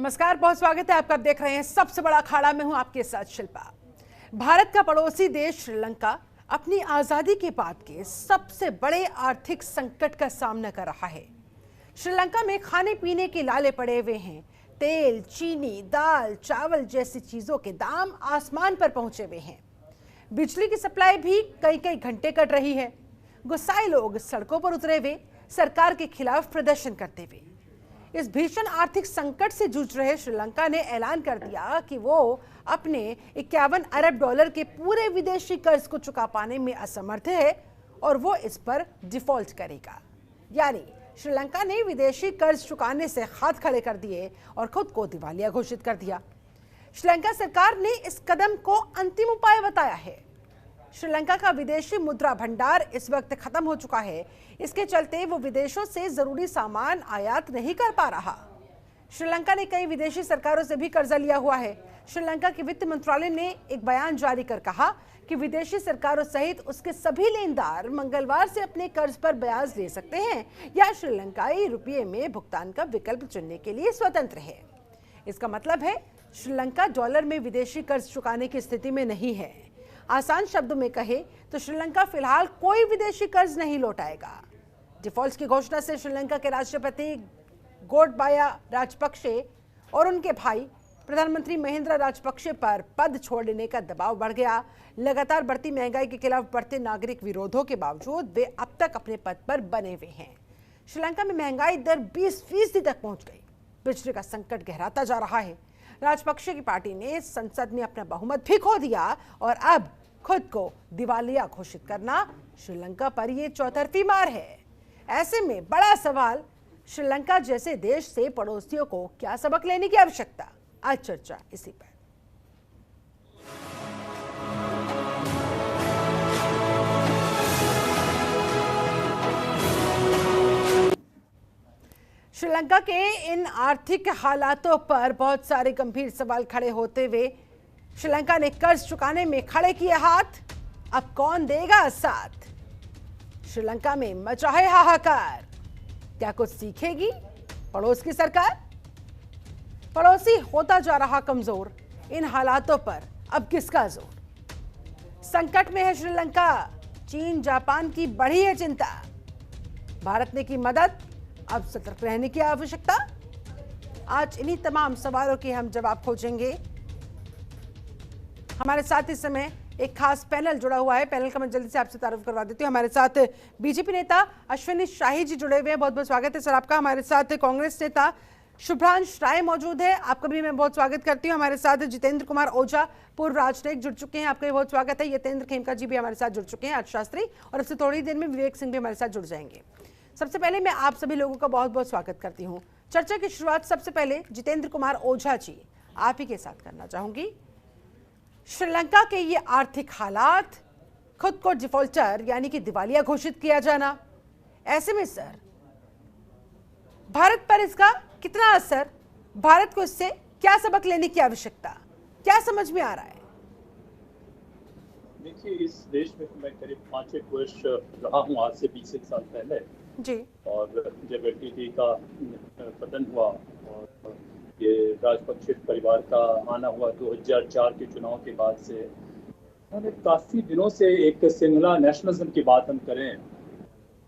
नमस्कार, बहुत स्वागत है आपका। आप देख रहे हैं सबसे बड़ा अखाड़ा। मैं हूं आपके साथ शिल्पा। भारत का पड़ोसी देश श्रीलंका अपनी आजादी के बाद के सबसे बड़े आर्थिक संकट का सामना कर रहा है। श्रीलंका में खाने पीने के लाले पड़े हुए हैं। तेल, चीनी, दाल, चावल जैसी चीजों के दाम आसमान पर पहुंचे हुए हैं। बिजली की सप्लाई भी कई कई घंटे कट रही है। गुस्साए लोग सड़कों पर उतरे हुए सरकार के खिलाफ प्रदर्शन करते हुए। इस भीषण आर्थिक संकट से जूझ रहे श्रीलंका ने ऐलान कर दिया कि वो अपने 51 अरब डॉलर के पूरे विदेशी कर्ज को चुका पाने में असमर्थ है और वो इस पर डिफॉल्ट करेगा। यानी श्रीलंका ने विदेशी कर्ज चुकाने से हाथ खड़े कर दिए और खुद को दिवालिया घोषित कर दिया। श्रीलंका सरकार ने इस कदम को अंतिम उपाय बताया है। श्रीलंका का विदेशी मुद्रा भंडार इस वक्त खत्म हो चुका है। इसके चलते वो विदेशों से जरूरी सामान आयात नहीं कर पा रहा। श्रीलंका ने कई विदेशी सरकारों से भी कर्जा लिया हुआ है। श्रीलंका के वित्त मंत्रालय ने एक बयान जारी कर कहा कि विदेशी सरकारों सहित उसके सभी लेनदार मंगलवार से अपने कर्ज पर ब्याज ले सकते हैं या श्रीलंकाई रुपये में भुगतान का विकल्प चुनने के लिए स्वतंत्र है। इसका मतलब है श्रीलंका डॉलर में विदेशी कर्ज चुकाने की स्थिति में नहीं है। आसान शब्दों में कहे तो श्रीलंका फिलहाल कोई विदेशी कर्ज नहीं लौटाएगा। डिफॉल्ट की घोषणा से श्रीलंका के राष्ट्रपति गोटबाया राजपक्षे और उनके भाई प्रधानमंत्री महिंद्रा राजपक्षे पर पद छोड़ने का दबाव बढ़ गया। लगातार बढ़ती महंगाई के खिलाफ बढ़ते नागरिक विरोधों के बावजूद वे अब तक अपने पद पर बने हुए हैं। श्रीलंका में महंगाई दर 20% तक पहुंच गई। बिजली का संकट गहराता जा रहा है। राजपक्षे की पार्टी ने संसद में अपना बहुमत भी खो दिया और अब खुद को दिवालिया घोषित करना श्रीलंका पर यह चौतरफी मार है। ऐसे में बड़ा सवाल, श्रीलंका जैसे देश से पड़ोसियों को क्या सबक लेने की आवश्यकता? आज चर्चा इसी पर। श्रीलंका के इन आर्थिक हालातों पर बहुत सारे गंभीर सवाल खड़े होते हुए श्रीलंका ने कर्ज चुकाने में खड़े किए हाथ। अब कौन देगा साथ? श्रीलंका में मचा है हाहाकार। क्या कुछ सीखेगी पड़ोस की सरकार? पड़ोसी होता जा रहा कमजोर। इन हालातों पर अब किसका जोर? संकट में है श्रीलंका। चीन, जापान की बढ़ी है चिंता। भारत ने की मदद, अब सतर्क रहने की आवश्यकता। आज इन्हीं तमाम सवालों के हम जवाब खोजेंगे। हमारे साथ इस समय एक खास पैनल जुड़ा हुआ है। पैनल का मैं जल्दी से आपसे तारुफ करवा देती हूँ। हमारे साथ बीजेपी नेता अश्विनी शाही जी जुड़े हुए हैं। बहुत बहुत स्वागत है सर आपका। हमारे साथ कांग्रेस नेता शुभ्रांश राय मौजूद है, आपका भी मैं बहुत स्वागत करती हूँ। हमारे साथ जितेंद्र कुमार ओझा, पूर्व राजनयिक, जुड़ चुके हैं, आपका भी बहुत स्वागत है। यतेंद्र खेमका जी भी हमारे साथ जुड़ चुके हैं, अर्थशास्त्री, और अब से थोड़ी देर में विवेक सिंह भी हमारे साथ जुड़ जाएंगे। सबसे पहले मैं आप सभी लोगों का बहुत बहुत स्वागत करती हूँ। चर्चा की शुरुआत सबसे पहले जितेंद्र कुमार ओझा जी आप ही के साथ करना चाहूंगी। श्रीलंका के ये आर्थिक हालात, खुद को डिफॉल्टर यानी कि दिवालिया घोषित किया जाना, ऐसे में सर भारत पर इसका कितना असर, भारत को इससे क्या सबक लेने की आवश्यकता, क्या समझ में आ रहा है? देखिए, इस देश में मैं करीब 5-6 वर्ष रहा हूँ, आज से 20 साल पहले जी। और जब एलटीटी का पतन हुआ और ये राजपक्षे परिवार का आना हुआ 2004 के चुनाव के बाद से, उन्होंने काफ़ी दिनों से एक सिंगला नेशनलिज्म की बात हम करें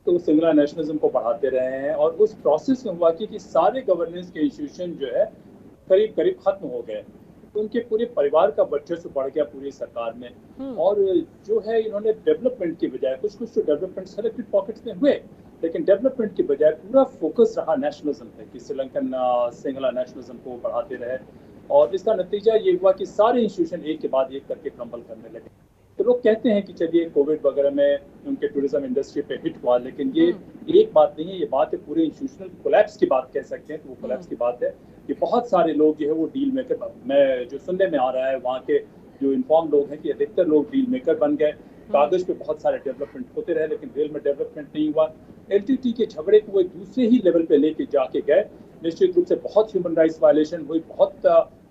तो सिंगला नेशनलिज्म को बढ़ाते रहे हैं। और उस प्रोसेस में हुआ कि सारे गवर्नेंस के इंस्टीट्यूशन जो है करीब करीब खत्म हो गए। तो उनके पूरे परिवार का वर्चस्व बढ़ गया पूरी सरकार में। और जो है इन्होंने डेवलपमेंट की बजाय, कुछ तो डेवलपमेंट सेलेक्टेड पॉकेट्स में हुए, लेकिन डेवलपमेंट की बजाय पूरा फोकस रहा नेशनलिज्म पे कि श्रीलंकन सिंगला नेशनलिज्म को बढ़ाते रहे। और इसका नतीजा ये हुआ कि सारे इंस्टीट्यूशन एक के बाद एक करके क्रम्बल करने लगे। तो लोग कहते हैं कि चलिए कोविड वगैरह में उनके टूरिज्म इंडस्ट्री पे हिट हुआ, लेकिन ये एक बात नहीं है, ये बात है पूरे इंस्टीट्यूशनल कोलैप्स की बात कह सकते हैं। तो वो कोलैप्स की बात है कि बहुत सारे लोग जो है वो डील मेकर, मैं जो सुनने में आ रहा है वहाँ के जो इन्फॉर्म लोग हैं कि अधिकतर लोग डील मेकर बन गए। कागज पे बहुत सारे डेवलपमेंट होते रहे लेकिन रियल में डेवलपमेंट नहीं हुआ। एलटीटी के झगड़े को वो एक दूसरे ही लेवल पे लेके जाके गए। निश्चित रूप से बहुत ह्यूमन राइट्स वायलेशन हुई, बहुत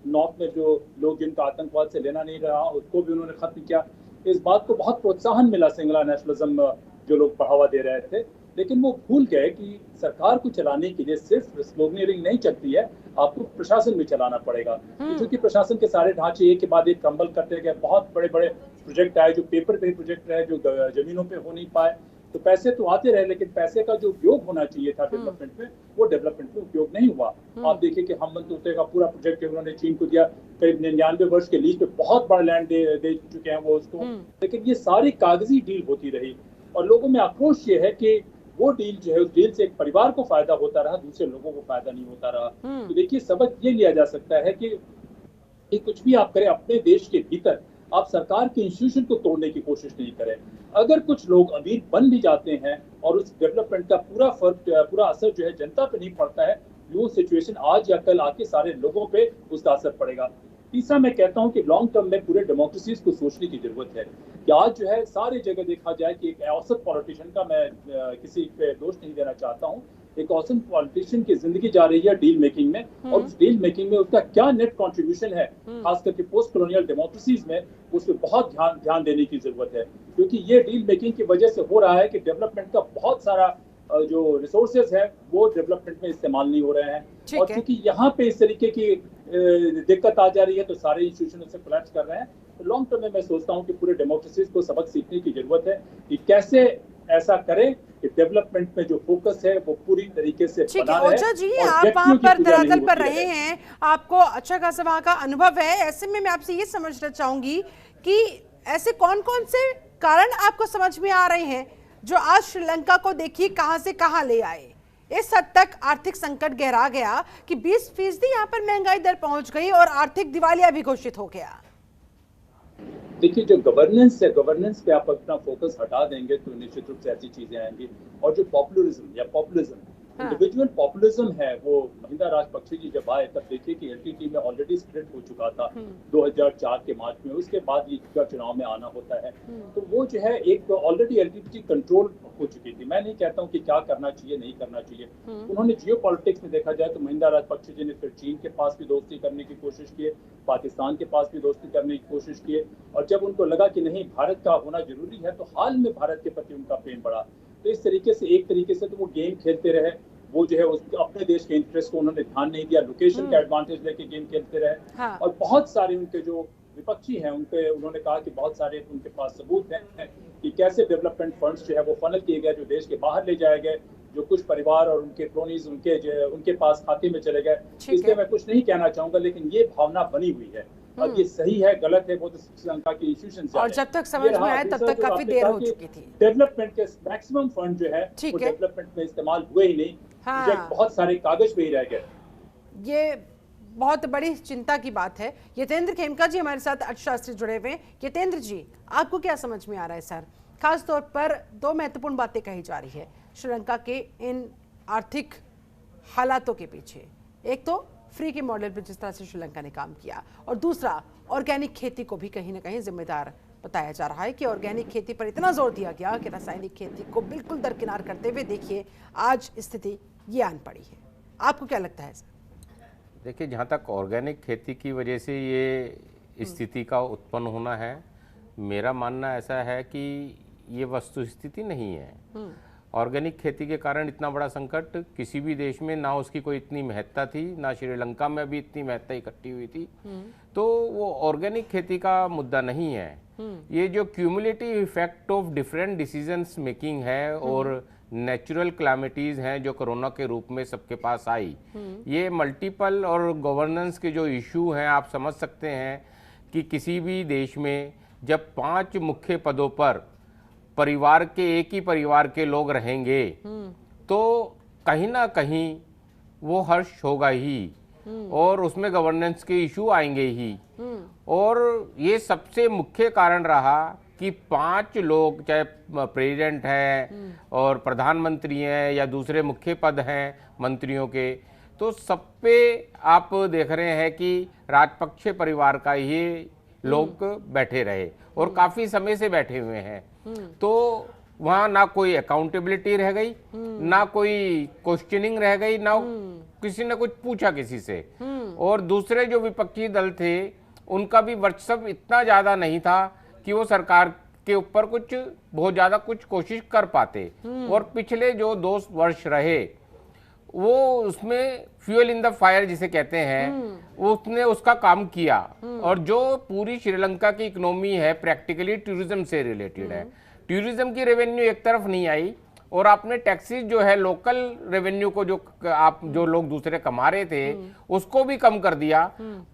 नॉर्थ में जो लोग जिनका आतंकवाद से लेना नहीं रहा उसको भी उन्होंने खत्म किया। इस बात को बहुत प्रोत्साहन मिला सिंगला नेशनलिज्म जो लोग बढ़ावा दे रहे थे। लेकिन वो भूल गए कि सरकार को चलाने के लिए सिर्फ स्लोगनियरिंग नहीं चलती है, आपको प्रशासन भी चलाना पड़ेगा। क्योंकि प्रशासन के सारे ढांचे एक के बाद एक क्रम्बल करते गए, बहुत बड़े बड़े प्रोजेक्ट आए जो पेपर पे प्रोजेक्ट रहे, जो जमीनों पे हो नहीं पाए। तो पैसे तो आते रहे, लेकिन पैसे का जो उपयोग होना चाहिए था डेवलपमेंट में, वो डेवलपमेंट में उपयोग नहीं हुआ। आप देखिए कि हम तोते का पूरा प्रोजेक्ट उन्होंने चीन को दिया, करीब 99 वर्ष के लीज पे बहुत बड़ा लैंड दे चुके हैं वो उसको, लेकिन ये सारी कागजी डील होती रही। और लोगों में आक्रोश ये है कि वो डील जो है, उस डील से एक परिवार को फायदा होता रहा, दूसरे लोगों को फायदा नहीं होता रहा। तो देखिए, सबक ये लिया जा सकता है कि कुछ भी आप करें अपने देश के भीतर, आप सरकार के इंस्टीट्यूशन को तोड़ने की कोशिश नहीं करें। अगर कुछ लोग अमीर बन भी जाते हैं और उस डेवलपमेंट का पूरा असर जो है जनता पे नहीं पड़ता है, वो सिचुएशन आज या कल आके सारे लोगों पे उसका असर पड़ेगा। तीसरा, मैं कहता हूं कि लॉन्ग टर्म में पूरे डेमोक्रेसीज को सोचने की जरूरत है कि आज जो है सारी जगह देखा जाए कि एक औसत पॉलिटिशियन का, मैं किसी पे दोष नहीं देना चाहता हूं, एक औसत पॉलिटिशियन की जिंदगी जा रही है डील मेकिंग में, और उस डील मेकिंग में उसका क्या नेट कंट्रीब्यूशन है, खास करके पोस्ट कॉलोनियल डेमोक्रेसीज में, उस पर बहुत ध्यान देने की जरूरत है। क्योंकि ये डील मेकिंग की वजह से हो रहा है कि डेवलपमेंट का बहुत सारा जो रिसोर्सेज है वो डेवलपमेंट में इस्तेमाल नहीं हो रहे हैं। और क्योंकि यहाँ पे इस तरीके की दिक्कत आ जा रही है, तो सारे इंस्टीट्यूशन उससे कोलैप्स कर रहे हैं। तो लॉन्ग टर्म में मैं सोचता हूँ कि पूरे डेमोक्रेसीज को सबक सीखने की जरूरत है कि कैसे ऐसा करें कि डेवलपमेंट में जो फोकस है वो पूरी तरीके से बना रहे। ओझा जी, आप वहाँ पर धरातल पर रहे हैं, आपको अच्छा खासा वहाँ का अनुभव है। ऐसे में मैं आपसे ये समझना चाहूंगी कि ऐसे कौन कौन से कारण आपको समझ में आ रहे हैं जो आज श्रीलंका को देखिए कहां से कहां ले आए। इस हद तक आर्थिक संकट गहरा गया कि 20% यहाँ पर महंगाई दर पहुंच गई और आर्थिक दिवालिया भी घोषित हो गया। देखिए, जो गवर्नेंस है, गवर्नेंस पे आप अपना फोकस हटा देंगे तो निश्चित रूप से ऐसी चीजें आएंगी। और जो पॉपुलरिज्म या पॉपुलिज्म, इंडिविजुअल पॉपुलिज्म है, वो महिंदा राजपक्षे जी जब आए तब देखिए कि एलटीटी में ऑलरेडी स्प्लिट हो चुका था 2004 के मार्च में, उसके बाद ये चुनाव में आना होता है। तो वो जो है एक ऑलरेडी एलटीटी कंट्रोल हो चुकी थी। मैं नहीं कहता हूँ कि क्या करना चाहिए नहीं करना चाहिए। उन्होंने जियो पॉलिटिक्स में देखा जाए तो महिंदा राजपक्षे जी ने फिर चीन के पास भी दोस्ती करने की कोशिश की, पाकिस्तान के पास भी दोस्ती करने की कोशिश की, और जब उनको लगा कि नहीं भारत का होना जरूरी है, तो हाल में भारत के प्रति उनका प्रेम बढ़ा। तो इस तरीके से एक तरीके से तो वो गेम खेलते रहे, वो जो है अपने देश के इंटरेस्ट को उन्होंने ध्यान नहीं दिया, लोकेशन का एडवांटेज लेके गेम खेलते रहे। और बहुत सारे उनके जो विपक्षी हैं उन्होंने कहा कि बहुत सारे उनके पास सबूत हैं कि कैसे डेवलपमेंट फंड्स जो है वो फनल किए गए, जो देश के बाहर ले जाए गए, जो कुछ परिवार और उनके क्रोनीज उनके पास खाते में चले गए। इसलिए मैं कुछ नहीं कहना चाहूंगा, लेकिन ये भावना बनी हुई है। अब ये सही है गलत है वो तो श्रीलंका की इंस्टीट्यूशन, और जब तक समझ में आए तब तक काफी देर हो चुकी थी। डेवलपमेंट के मैक्सिमम फंड जो है वो डेवलपमेंट में इस्तेमाल हुए ही नहीं, बहुत सारे कागज पे ही रह गए। ये बहुत बड़ी चिंता की बात है। यतेंद्र खेमका जी हमारे साथ अर्थशास्त्री जुड़े हुए हैं। यतेंद्र जी, आपको क्या समझ में आ रहा है सर? खास तौर पर दो महत्वपूर्ण बातें कही जा रही है श्रीलंका के इन आर्थिक हालातों के पीछे। एक तो फ्री के मॉडल पर जिस तरह से श्रीलंका ने काम किया, और दूसरा ऑर्गेनिक खेती को भी कहीं ना कहीं जिम्मेदार बताया जा रहा है कि ऑर्गेनिक खेती पर इतना जोर दिया गया कि रासायनिक खेती को बिल्कुल दरकिनार करते हुए देखिए आज स्थिति ये आन पड़ी है। आपको क्या लगता है सर? देखिए, जहाँ तक ऑर्गेनिक खेती की वजह से ये स्थिति का उत्पन्न होना है, मेरा मानना ऐसा है कि ये वस्तुस्थिति नहीं है। ऑर्गेनिक खेती के कारण इतना बड़ा संकट किसी भी देश में ना उसकी कोई इतनी महत्ता थी, ना श्रीलंका में भी इतनी महत्ता इकट्ठी हुई थी। तो वो ऑर्गेनिक खेती का मुद्दा नहीं है। ये जो cumulative effect of different decisions making है और नेचुरल क्लैमिटीज हैं जो कोरोना के रूप में सबके पास आई, ये मल्टीपल और गवर्नेंस के जो इशू हैं, आप समझ सकते हैं कि किसी भी देश में जब 5 मुख्य पदों पर परिवार के एक ही परिवार के लोग रहेंगे तो कहीं ना कहीं वो हर्ष होगा ही और उसमें गवर्नेंस के इशू आएंगे ही। और ये सबसे मुख्य कारण रहा कि 5 लोग, चाहे प्रेसिडेंट हैं और प्रधानमंत्री हैं या दूसरे मुख्य पद हैं मंत्रियों के, तो सब पे आप देख रहे हैं कि राजपक्षे परिवार का ही लोग बैठे रहे और काफी समय से बैठे हुए हैं। तो वहाँ ना कोई अकाउंटेबिलिटी रह गई, ना कोई क्वेश्चनिंग रह गई, ना किसी ने कुछ पूछा किसी से। और दूसरे जो विपक्षी दल थे उनका भी वर्चस्व इतना ज्यादा नहीं था कि वो सरकार इसके ऊपर कुछ बहुत ज्यादा कुछ कोशिश कर पाते। और पिछले जो 2 वर्ष रहे वो उसमें फ्यूल इन द फायर जिसे कहते हैं, उसने उसका काम किया। और जो पूरी श्रीलंका की इकोनॉमी है प्रैक्टिकली टूरिज्म से रिलेटेड है। टूरिज्म की रेवेन्यू एक तरफ नहीं आई और आपने टैक्सेस जो है लोकल रेवेन्यू को जो लोग दूसरे कमा रहे थे उसको भी कम कर दिया।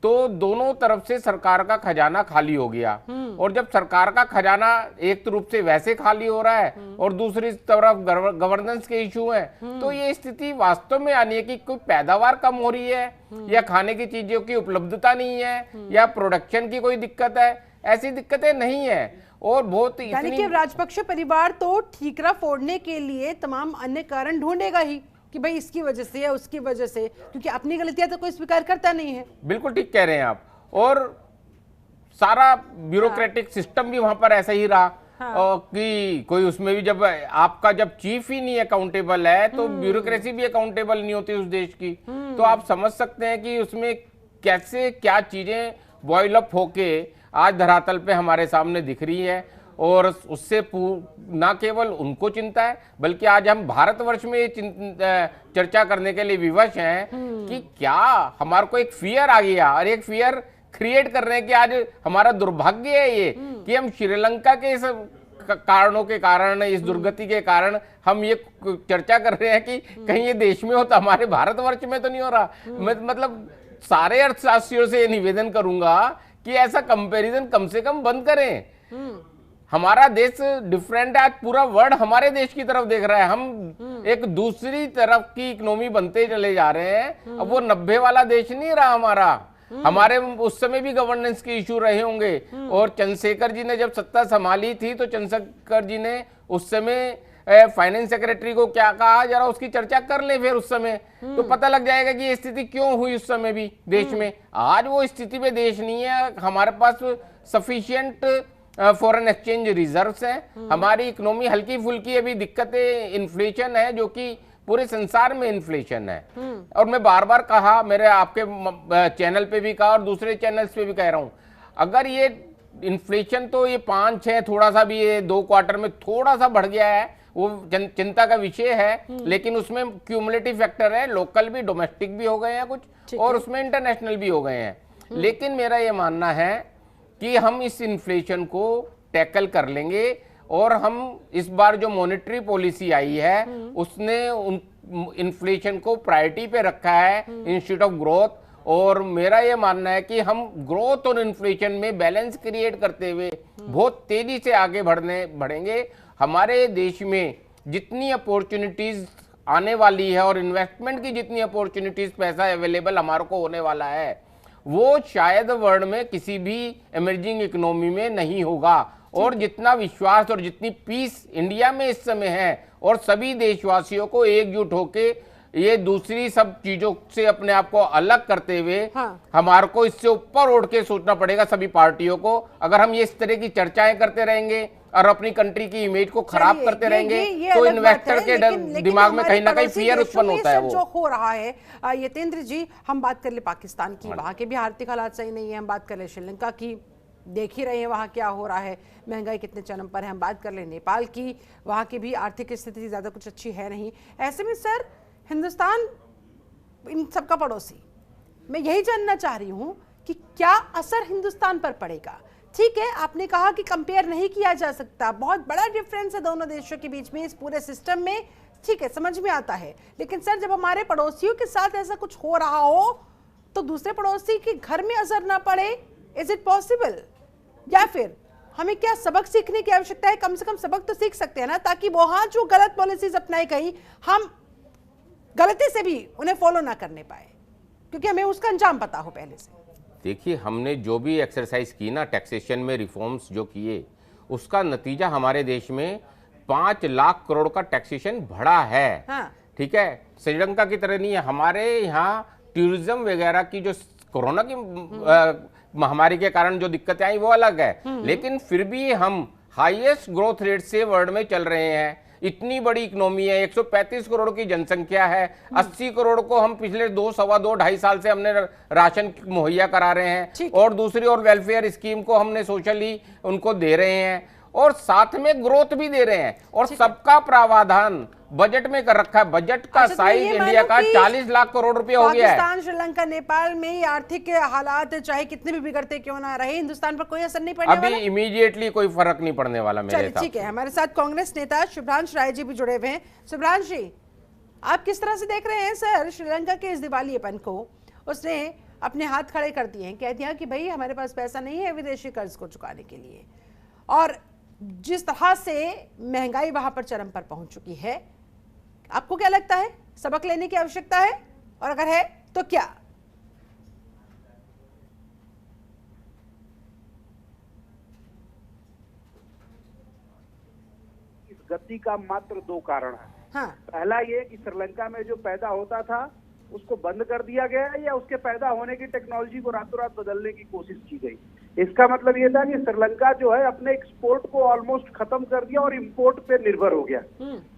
तो दोनों तरफ से सरकार का खजाना खाली हो गया। और जब सरकार का खजाना एक रूप से वैसे खाली हो रहा है और दूसरी तरफ गवर्नेंस के इशू हैं, तो ये स्थिति वास्तव में आनी है कि कोई पैदावार कम हो रही है या खाने की चीजों की उपलब्धता नहीं है या प्रोडक्शन की कोई दिक्कत है। ऐसी दिक्कतें नहीं है। और बहुत यानी कि राजपक्षे परिवार तो ठीकरा फोड़ने के लिए तमाम अन्य कारण ढूंढेगा ही कि भाई इसकी वजह से या उसकी वजह से, क्योंकि अपनी गलतियां तो कोई स्वीकार करता नहीं है। बिल्कुल ठीक कह रहे हैं आप। और सारा ब्यूरोक्रेटिक सिस्टम भी वहां पर ऐसा ही रहा। कि कोई उसमें भी जब आपका जब चीफ ही नहीं अकाउंटेबल है तो ब्यूरोक्रेसी भी अकाउंटेबल नहीं होती उस देश की। तो आप समझ सकते हैं कि उसमें कैसे क्या चीजें बॉयल अप होके आज धरातल पे हमारे सामने दिख रही है। और उससे ना केवल उनको चिंता है बल्कि आज हम भारतवर्ष में ये चर्चा करने के लिए विवश हैं कि क्या हमारे को एक फियर आ गया और एक फियर क्रिएट कर रहे हैं कि आज हमारा दुर्भाग्य है ये कि हम श्रीलंका के इस कारणों के कारण, इस दुर्गति के कारण हम ये चर्चा कर रहे हैं कि कहीं ये देश में हो तो हमारे भारतवर्ष में तो नहीं हो रहा। मतलब सारे अर्थशास्त्रियों से ये निवेदन करूंगा कि ऐसा कंपैरिजन कम से कम बंद करें। हमारा देश डिफरेंट है, आज पूरा वर्ल्ड हमारे देश की तरफ देख रहा है। हम एक दूसरी तरफ की इकोनॉमी बनते चले जा रहे हैं। अब वो 90 वाला देश नहीं रहा हमारा। हमारे उस समय भी गवर्नेंस के इशू रहे होंगे। और चंद्रशेखर जी ने जब सत्ता संभाली थी तो चंद्रशेखर जी ने उस समय फाइनेंस सेक्रेटरी को क्या कहा, जरा उसकी चर्चा कर ले फिर उस समय तो पता लग जाएगा कि ये स्थिति क्यों हुई उस समय भी देश में। आज वो स्थिति में देश नहीं है। हमारे पास सफिशिएंट फॉरेन एक्सचेंज रिजर्व्स हैं। हमारी इकोनॉमी हल्की फुल्की अभी दिक्कतें इन्फ्लेशन है जो कि पूरे संसार में इन्फ्लेशन है। और मैं बार बार कहा, मेरे आपके चैनल पे भी कहा और दूसरे चैनल्स पे भी कह रहा हूं, अगर ये इन्फ्लेशन तो ये 5-6 थोड़ा सा भी ये 2 क्वार्टर में थोड़ा सा बढ़ गया है वो चिंता का विषय है। लेकिन उसमें क्यूमुलेटिव फैक्टर है, लोकल भी डोमेस्टिक भी हो गए हैं कुछ और उसमें इंटरनेशनल भी हो गए हैं। लेकिन मेरा ये मानना है कि हम इस इन्फ्लेशन को टैकल कर लेंगे। और हम इस बार जो मॉनेटरी पॉलिसी आई है उसने इन्फ्लेशन को प्रायोरिटी पे रखा है इंस्टीट्यूट ऑफ ग्रोथ। और मेरा ये मानना है कि हम ग्रोथ और इन्फ्लेशन में बैलेंस क्रिएट करते हुए बहुत तेजी से आगे बढ़ेंगे। हमारे देश में जितनी अपॉर्चुनिटीज आने वाली है और इन्वेस्टमेंट की जितनी अपॉर्चुनिटीज, पैसा अवेलेबल हमारे को होने वाला है, वो शायद वर्ल्ड में किसी भी इमर्जिंग इकोनॉमी में नहीं होगा। और जितना विश्वास और जितनी पीस इंडिया में इस समय है और सभी देशवासियों को एकजुट होके ये दूसरी सब चीजों से अपने आप को अलग करते हुए हमारे को इससे ऊपर उठ के सोचना पड़ेगा सभी पार्टियों को। अगर हम ये इस तरह की चर्चाएं करते रहेंगे और अपनी कंट्री की इमेज को खराब करते रहेंगे तो इन्वेस्टर के दिमाग में कहीं ना कहीं फियर उत्पन्न होता है। वो जो हो रहा है यतेंद्र जी, हम बात कर ले पाकिस्तान की, वहां के भी आर्थिक हालात सही नहीं है। हम बात कर ले श्रीलंका की, देख ही रहे हैं वहाँ क्या हो रहा है, महंगाई कितने चरम पर है। हम बात कर ले नेपाल की, वहाँ की भी आर्थिक स्थिति ज़्यादा कुछ अच्छी है नहीं। ऐसे में सर हिंदुस्तान इन सबका पड़ोसी, मैं यही जानना चाह रही हूँ कि क्या असर हिंदुस्तान पर पड़ेगा। ठीक है, आपने कहा कि कंपेयर नहीं किया जा सकता, बहुत बड़ा डिफरेंस है दोनों देशों के बीच में इस पूरे सिस्टम में, ठीक है, समझ में आता है। लेकिन सर जब हमारे पड़ोसियों के साथ ऐसा कुछ हो रहा हो तो दूसरे पड़ोसी के घर में असर ना पड़े, इज इट पॉसिबल? या फिर हमें क्या सबक सीखने की आवश्यकता है? कम से कम सबक तो सीख सकते हैं ना, ताकि वहां जो गलत पॉलिसीज अपनाई गई हम गलती से भी उन्हें फॉलो ना करने पाए, क्योंकि हमें उसका अंजाम पता हो पहले से। देखिए, हमने जो भी एक्सरसाइज की ना, टैक्सेशन में रिफॉर्म्स जो किए, उसका नतीजा हमारे देश में 5 लाख करोड़ का टैक्सेशन बढ़ा है। ठीक है, श्रीलंका की तरह नहीं है। हमारे यहाँ टूरिज्म वगैरह की जो कोरोना की महामारी के कारण जो दिक्कतें आई वो अलग है, लेकिन फिर भी हम हाईएस्ट ग्रोथ रेट से वर्ल्ड में चल रहे हैं। इतनी बड़ी इकोनॉमी है, 135 करोड़ की जनसंख्या है, 80 करोड़ को हम पिछले 2-2.5 साल से हमने राशन मुहैया करा रहे हैं और दूसरी और वेलफेयर स्कीम को हमने सोशली उनको दे रहे हैं। और साथ में ग्रोथ भी दे रहे हैं, और सबका प्रावधान बजट में कर रखा है। बजट का अच्छा, तो साइज ये इंडिया मानो का कि 40 लाख करोड़ रुपए हो गया है। पाकिस्तान, श्रीलंका, नेपाल में ये आर्थिक हालात चाहे कितने भी बिगड़ते क्यों ना रहे, हिंदुस्तान पर कोई असर नहीं पड़ने अभी वाला। इमीडिएटली कोई फर्क नहीं पड़ने वाला मेरे चलिए हिसाब ठीक है, से। हमारे साथ कांग्रेस नेता शुभ्रांश राय जी भी जुड़े हुए हैं। शुभ्रांश जी, आप किस तरह से देख रहे हैं सर श्रीलंका के इस दिवालियेपन को? उसने अपने हाथ खड़े कर दिए हैं, कह दिया कि भाई हमारे पास पैसा नहीं है विदेशी कर्ज को चुकाने के लिए, और जिस तरह से महंगाई वहां पर चरम पर पहुंच चुकी है, आपको क्या लगता है सबक लेने की आवश्यकता है, और अगर है तो क्या? इस गति का मात्र दो कारण है। हाँ, पहला ये कि श्रीलंका में जो पैदा होता था उसको बंद कर दिया गया या उसके पैदा होने की टेक्नोलॉजी को रातों रात बदलने की कोशिश की गई। इसका मतलब ये था कि श्रीलंका जो है अपने एक्सपोर्ट को ऑलमोस्ट खत्म कर दिया और इंपोर्ट पे निर्भर हो गया।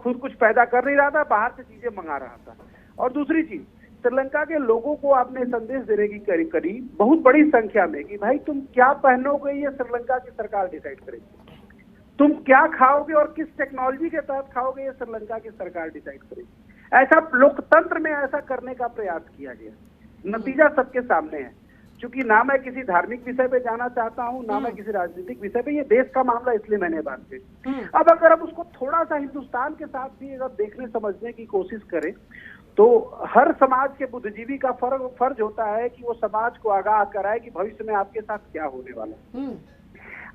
खुद कुछ पैदा कर नहीं रहा था, बाहर से चीजें मंगा रहा था। और दूसरी चीज, श्रीलंका के लोगों को आपने संदेश देने की करी बहुत बड़ी संख्या में कि भाई तुम क्या पहनोगे ये श्रीलंका की सरकार डिसाइड करेगी, तुम क्या खाओगे और किस टेक्नोलॉजी के तहत खाओगे ये श्रीलंका की सरकार डिसाइड करेगी। ऐसा लोकतंत्र में ऐसा करने का प्रयास किया गया, नतीजा सबके सामने है। क्योंकि ना मैं किसी धार्मिक विषय पे जाना चाहता हूँ, ना मैं किसी राजनीतिक विषय पे, ये देश का मामला इसलिए मैंने बात की। अब अगर हम उसको थोड़ा सा हिंदुस्तान के साथ भी अगर देखने समझने की कोशिश करें तो हर समाज के बुद्धिजीवी का फर्ज होता है कि वो समाज को आगाह कराए कि भविष्य में आपके साथ क्या होने वाला है।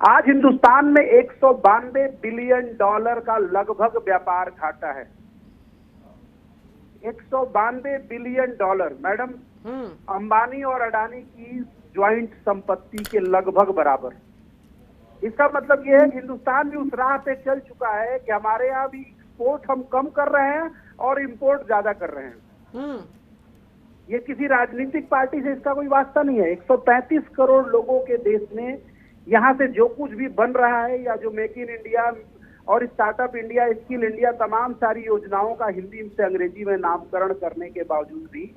आज हिंदुस्तान में 192 बिलियन डॉलर का लगभग व्यापार घाटा है। 192 बिलियन डॉलर, मैडम, अंबानी और अडानी की ज्वाइंट संपत्ति के लगभग बराबर। इसका मतलब यह है कि हिंदुस्तान भी उस राह पे चल चुका है कि हमारे यहाँ भी एक्सपोर्ट हम कम कर रहे हैं और इंपोर्ट ज्यादा कर रहे हैं। ये किसी राजनीतिक पार्टी से इसका कोई वास्ता नहीं है। 135 करोड़ लोगों के देश में यहाँ से जो कुछ भी बन रहा है, या जो मेक इन इंडिया और स्टार्टअप इंडिया, स्किल इंडिया, तमाम सारी योजनाओं का हिंदी से अंग्रेजी में नामकरण करने के बावजूद भी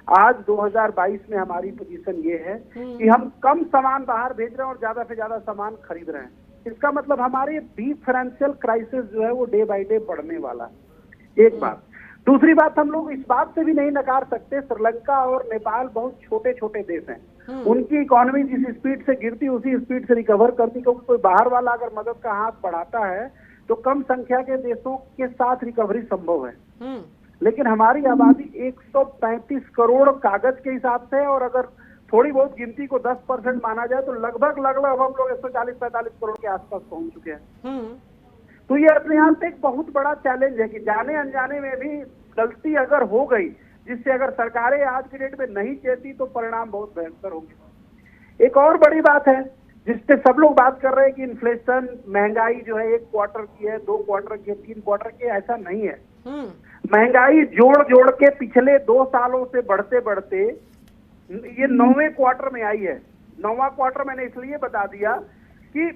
आज 2022 में हमारी पोजीशन ये है कि हम कम सामान बाहर भेज रहे हैं और ज्यादा से ज्यादा सामान खरीद रहे हैं। इसका मतलब हमारे डीप फाइनेंशियल क्राइसिस जो है वो डे बाय डे बढ़ने वाला है। एक बात। दूसरी बात, हम लोग इस बात से भी नहीं नकार सकते, श्रीलंका और नेपाल बहुत छोटे छोटे देश हैं। उनकी इकोनॉमी जिस स्पीड से गिरती उसी स्पीड से रिकवर करती, क्योंकि कोई बाहर वाला अगर मदद का हाथ बढ़ाता है तो कम संख्या के देशों के साथ रिकवरी संभव है। लेकिन हमारी आबादी 135 करोड़ कागज के हिसाब से, और अगर थोड़ी बहुत गिनती को 10% माना जाए तो लगभग हम लोग 140-45 करोड़ के आसपास पहुंच चुके हैं। तो ये अपने आप से एक बहुत बड़ा चैलेंज है कि जाने अनजाने में भी गलती अगर हो गई, जिससे अगर सरकारें आज की डेट में नहीं चेती तो परिणाम बहुत भयंकर होंगे। एक और बड़ी बात है जिससे सब लोग बात कर रहे हैं कि इन्फ्लेशन, महंगाई जो है 1 क्वार्टर की है, 2 क्वार्टर की है, 3 क्वार्टर की है। ऐसा नहीं है। महंगाई जोड़ के पिछले 2 सालों से बढ़ते बढ़ते ये 9वें क्वार्टर में आई है। 9वां क्वार्टर मैंने इसलिए बता दिया कि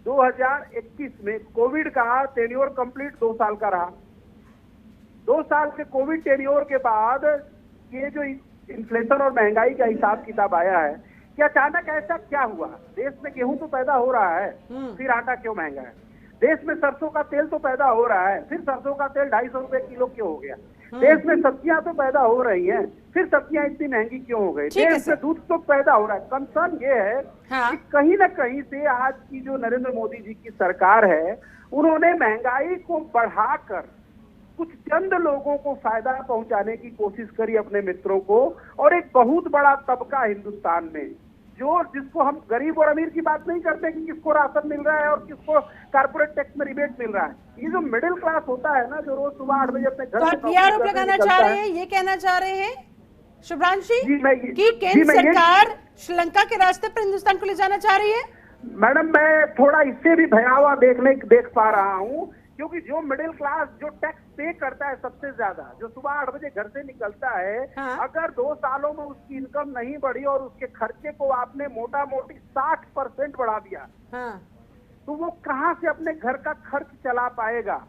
2021 में कोविड का टेन्योर कंप्लीट 2 साल का रहा। 2 साल के कोविड टेन्योर के बाद ये जो इन्फ्लेशन और महंगाई का हिसाब किताब आया है कि अचानक ऐसा क्या हुआ। देश में गेहूं तो पैदा हो रहा है, फिर आटा क्यों महंगा है। देश में सरसों का तेल तो पैदा हो रहा है, फिर सरसों का तेल 250 रुपए किलो क्यों हो गया। देश में सब्जियां तो पैदा हो रही हैं, फिर सब्जियां इतनी महंगी क्यों हो गई। देश में दूध तो पैदा हो रहा है। कंसर्न ये है कि कहीं ना कहीं से आज की जो नरेंद्र मोदी जी की सरकार है, उन्होंने महंगाई को बढ़ाकर कुछ चंद लोगों को फायदा पहुंचाने की कोशिश करी, अपने मित्रों को, और एक बहुत बड़ा तबका हिंदुस्तान में जिसको हम गरीब और अमीर की बात नहीं करते कि किसको राशन मिल रहा है और किसको कारपोरेट टैक्स में रिबेट मिल रहा है। ये जो मिडिल क्लास होता है ना, जो रोज सुबह 8 बजे अपने घर तो आरोप लगाना चाह रहे हैं, ये कहना चाह रहे हैं शुभ्रांश जी कि केंद्र सरकार श्रीलंका के रास्ते पर हिंदुस्तान को ले जाना चाह रही है? मैडम, मैं थोड़ा इससे भी भयावह देख पा रहा हूँ, क्योंकि जो मिडिल क्लास जो टैक्स पे करता है सबसे ज्यादा, जो सुबह 8 बजे घर से निकलता है, अगर 2 सालों में उसकी इनकम नहीं बढ़ी और उसके खर्चे को आपने मोटा मोटी 60% बढ़ा दिया, तो वो कहाँ से अपने घर का खर्च चला पाएगा।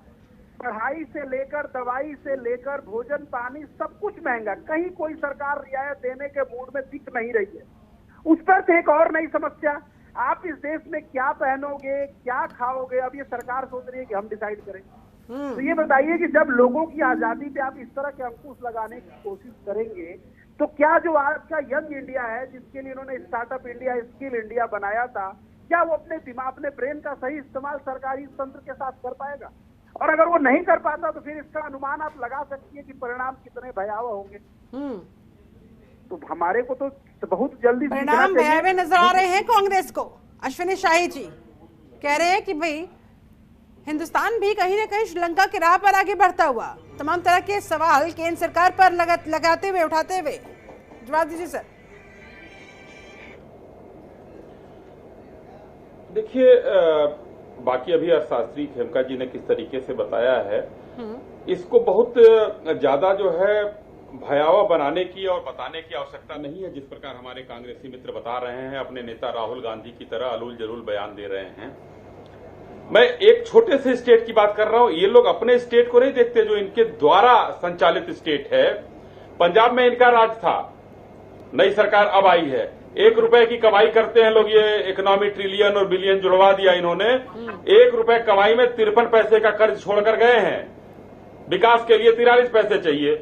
पढ़ाई से लेकर, दवाई से लेकर, भोजन पानी सब कुछ महंगा। कहीं कोई सरकार रियायत देने के मूड में दिख नहीं रही है। उस पर से एक और नई समस्या, आप इस देश में क्या पहनोगे, क्या खाओगे, अब ये सरकार सोच रही है कि हम डिसाइड करें। तो ये बताइए कि जब लोगों की आजादी पे आप इस तरह के अंकुश लगाने की कोशिश करेंगे, तो क्या जो आज का यंग इंडिया है, जिसके लिए इन्होंने स्टार्टअप इंडिया, स्किल इंडिया बनाया था, क्या वो अपने दिमाग, अपने ब्रेन का सही इस्तेमाल सरकारी तंत्र के साथ कर पाएगा? और अगर वो नहीं कर पाता तो फिर इसका अनुमान आप लगा सकती है कि परिणाम कितने भयावह होंगे। तो हमारे को तो बहुत जल्दी परिणाम भयावह नजर आ रहे हैं कांग्रेस को। अश्विनी शाही जी कह रहे हैं कि भाई हिंदुस्तान भी कहीं ना कहीं श्रीलंका की राह पर आगे बढ़ता हुआ, तमाम तरह के सवाल केंद्र सरकार पर लगाते हुए, उठाते हुए, जवाब दीजिए सर। देखिए, बाकी अभी अर्थशास्त्री खेमका जी ने किस तरीके से बताया है, इसको बहुत ज्यादा जो है भयावह बनाने की और बताने की आवश्यकता नहीं है। जिस प्रकार हमारे कांग्रेसी मित्र बता रहे हैं, अपने नेता राहुल गांधी की तरह अलूल जलूल बयान दे रहे हैं। मैं एक छोटे से स्टेट की बात कर रहा हूं। ये लोग अपने स्टेट को नहीं देखते जो इनके द्वारा संचालित स्टेट है। पंजाब में इनका राज था, नई सरकार अब आई है, 1 रुपए की कमाई करते हैं लोग। ये इकोनॉमी ट्रिलियन और बिलियन जुड़वा दिया इन्होंने। 1 रुपए कमाई में 53 पैसे का कर्ज छोड़कर गए हैं। विकास के लिए 43 पैसे चाहिए।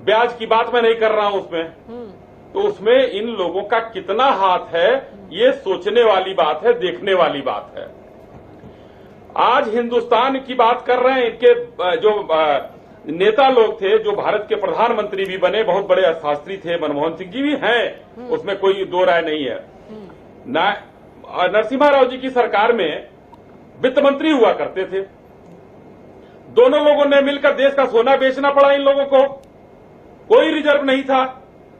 ब्याज की बात मैं नहीं कर रहा हूं उसमें। तो उसमें इन लोगों का कितना हाथ है, ये सोचने वाली बात है, देखने वाली बात है। आज हिंदुस्तान की बात कर रहे हैं, इनके जो नेता लोग थे, जो भारत के प्रधानमंत्री भी बने, बहुत बड़े अर्थशास्त्री थे, मनमोहन सिंह जी भी हैं, उसमें कोई दो राय नहीं है। नरसिम्हा राव जी की सरकार में वित्त मंत्री हुआ करते थे। दोनों लोगों ने मिलकर देश का सोना बेचना पड़ा इन लोगों को, कोई रिजर्व नहीं था।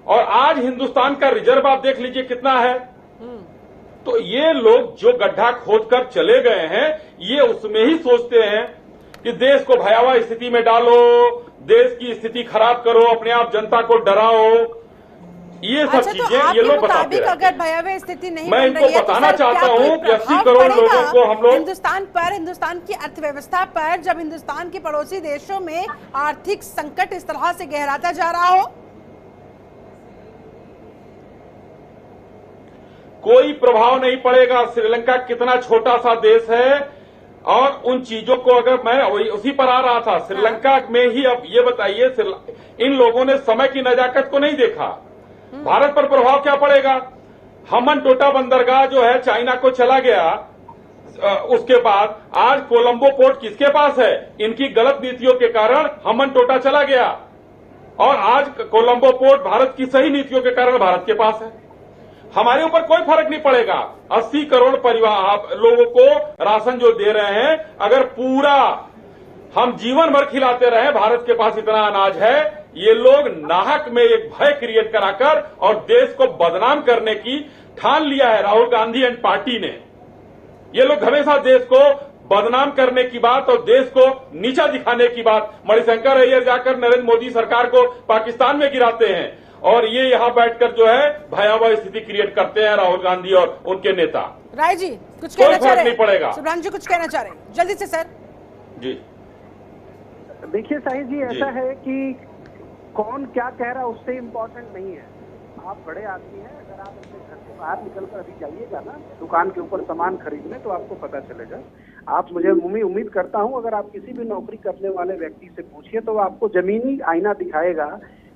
और आज हिंदुस्तान का रिजर्व आप देख लीजिए कितना है। तो ये लोग जो गड्ढा खोदकर चले गए हैं, ये उसमें ही सोचते हैं कि देश को भयावह स्थिति में डालो, देश की स्थिति खराब करो, अपने आप जनता को डराओ, ये सब चीजें ये लोग बताते हैं। अगर भयावह स्थिति नहीं मैं बन रही इनको है, बताना तो चाहता हूं कि 80 करोड़ पड़ेगा लोगों को हम लोग हिंदुस्तान पर, हिंदुस्तान की अर्थव्यवस्था पर, जब हिंदुस्तान के पड़ोसी देशों में आर्थिक संकट इस तरह से गहराता जा रहा हो? कोई प्रभाव नहीं पड़ेगा। श्रीलंका कितना छोटा सा देश है, और उन चीजों को अगर मैं उसी पर आ रहा था, श्रीलंका में ही अब ये बताइए, इन लोगों ने समय की नजाकत को नहीं देखा। भारत पर प्रभाव क्या पड़ेगा? हमन टोटा बंदरगाह जो है चाइना को चला गया, उसके बाद आज कोलंबो पोर्ट किसके पास है? इनकी गलत नीतियों के कारण हमन टोटा चला गया, और आज कोलंबो पोर्ट भारत की सही नीतियों के कारण भारत के पास है। हमारे ऊपर कोई फर्क नहीं पड़ेगा। 80 करोड़ परिवार लोगों को राशन जो दे रहे हैं, अगर पूरा हम जीवन भर खिलाते रहे, भारत के पास इतना अनाज है, ये लोग नाहक में एक भय क्रिएट कराकर और देश को बदनाम करने की ठान लिया है राहुल गांधी एंड पार्टी ने। ये लोग हमेशा देश को बदनाम करने की बात और देश को नीचा दिखाने की बात, मणिशंकर अय्यर जाकर नरेंद्र मोदी सरकार को पाकिस्तान में गिराते हैं, और ये यहां बैठकर जो है भयावह स्थिति क्रिएट करते हैं राहुल गांधी और उनके नेता। राय जी कुछ कहना चाह रहे हैं? नहीं पड़ेगा। सुब्रमण्यम जी कुछ कहना चाह रहे हैं, जल्दी से सर। जी देखिए शाही जी, ऐसा है कि कौन क्या कह रहा है उससे इम्पोर्टेंट नहीं है। आप बड़े आदमी हैं, अगर आप अपने घर से बाहर निकलकर अभी जाइएगा ना दुकान के ऊपर सामान खरीदने, तो आपको पता चलेगा। आप मुझे उम्मीद करता हूं, अगर आप किसी भी नौकरी करने वाले व्यक्ति से पूछिए तो आपको जमीनी आईना दिखाएगा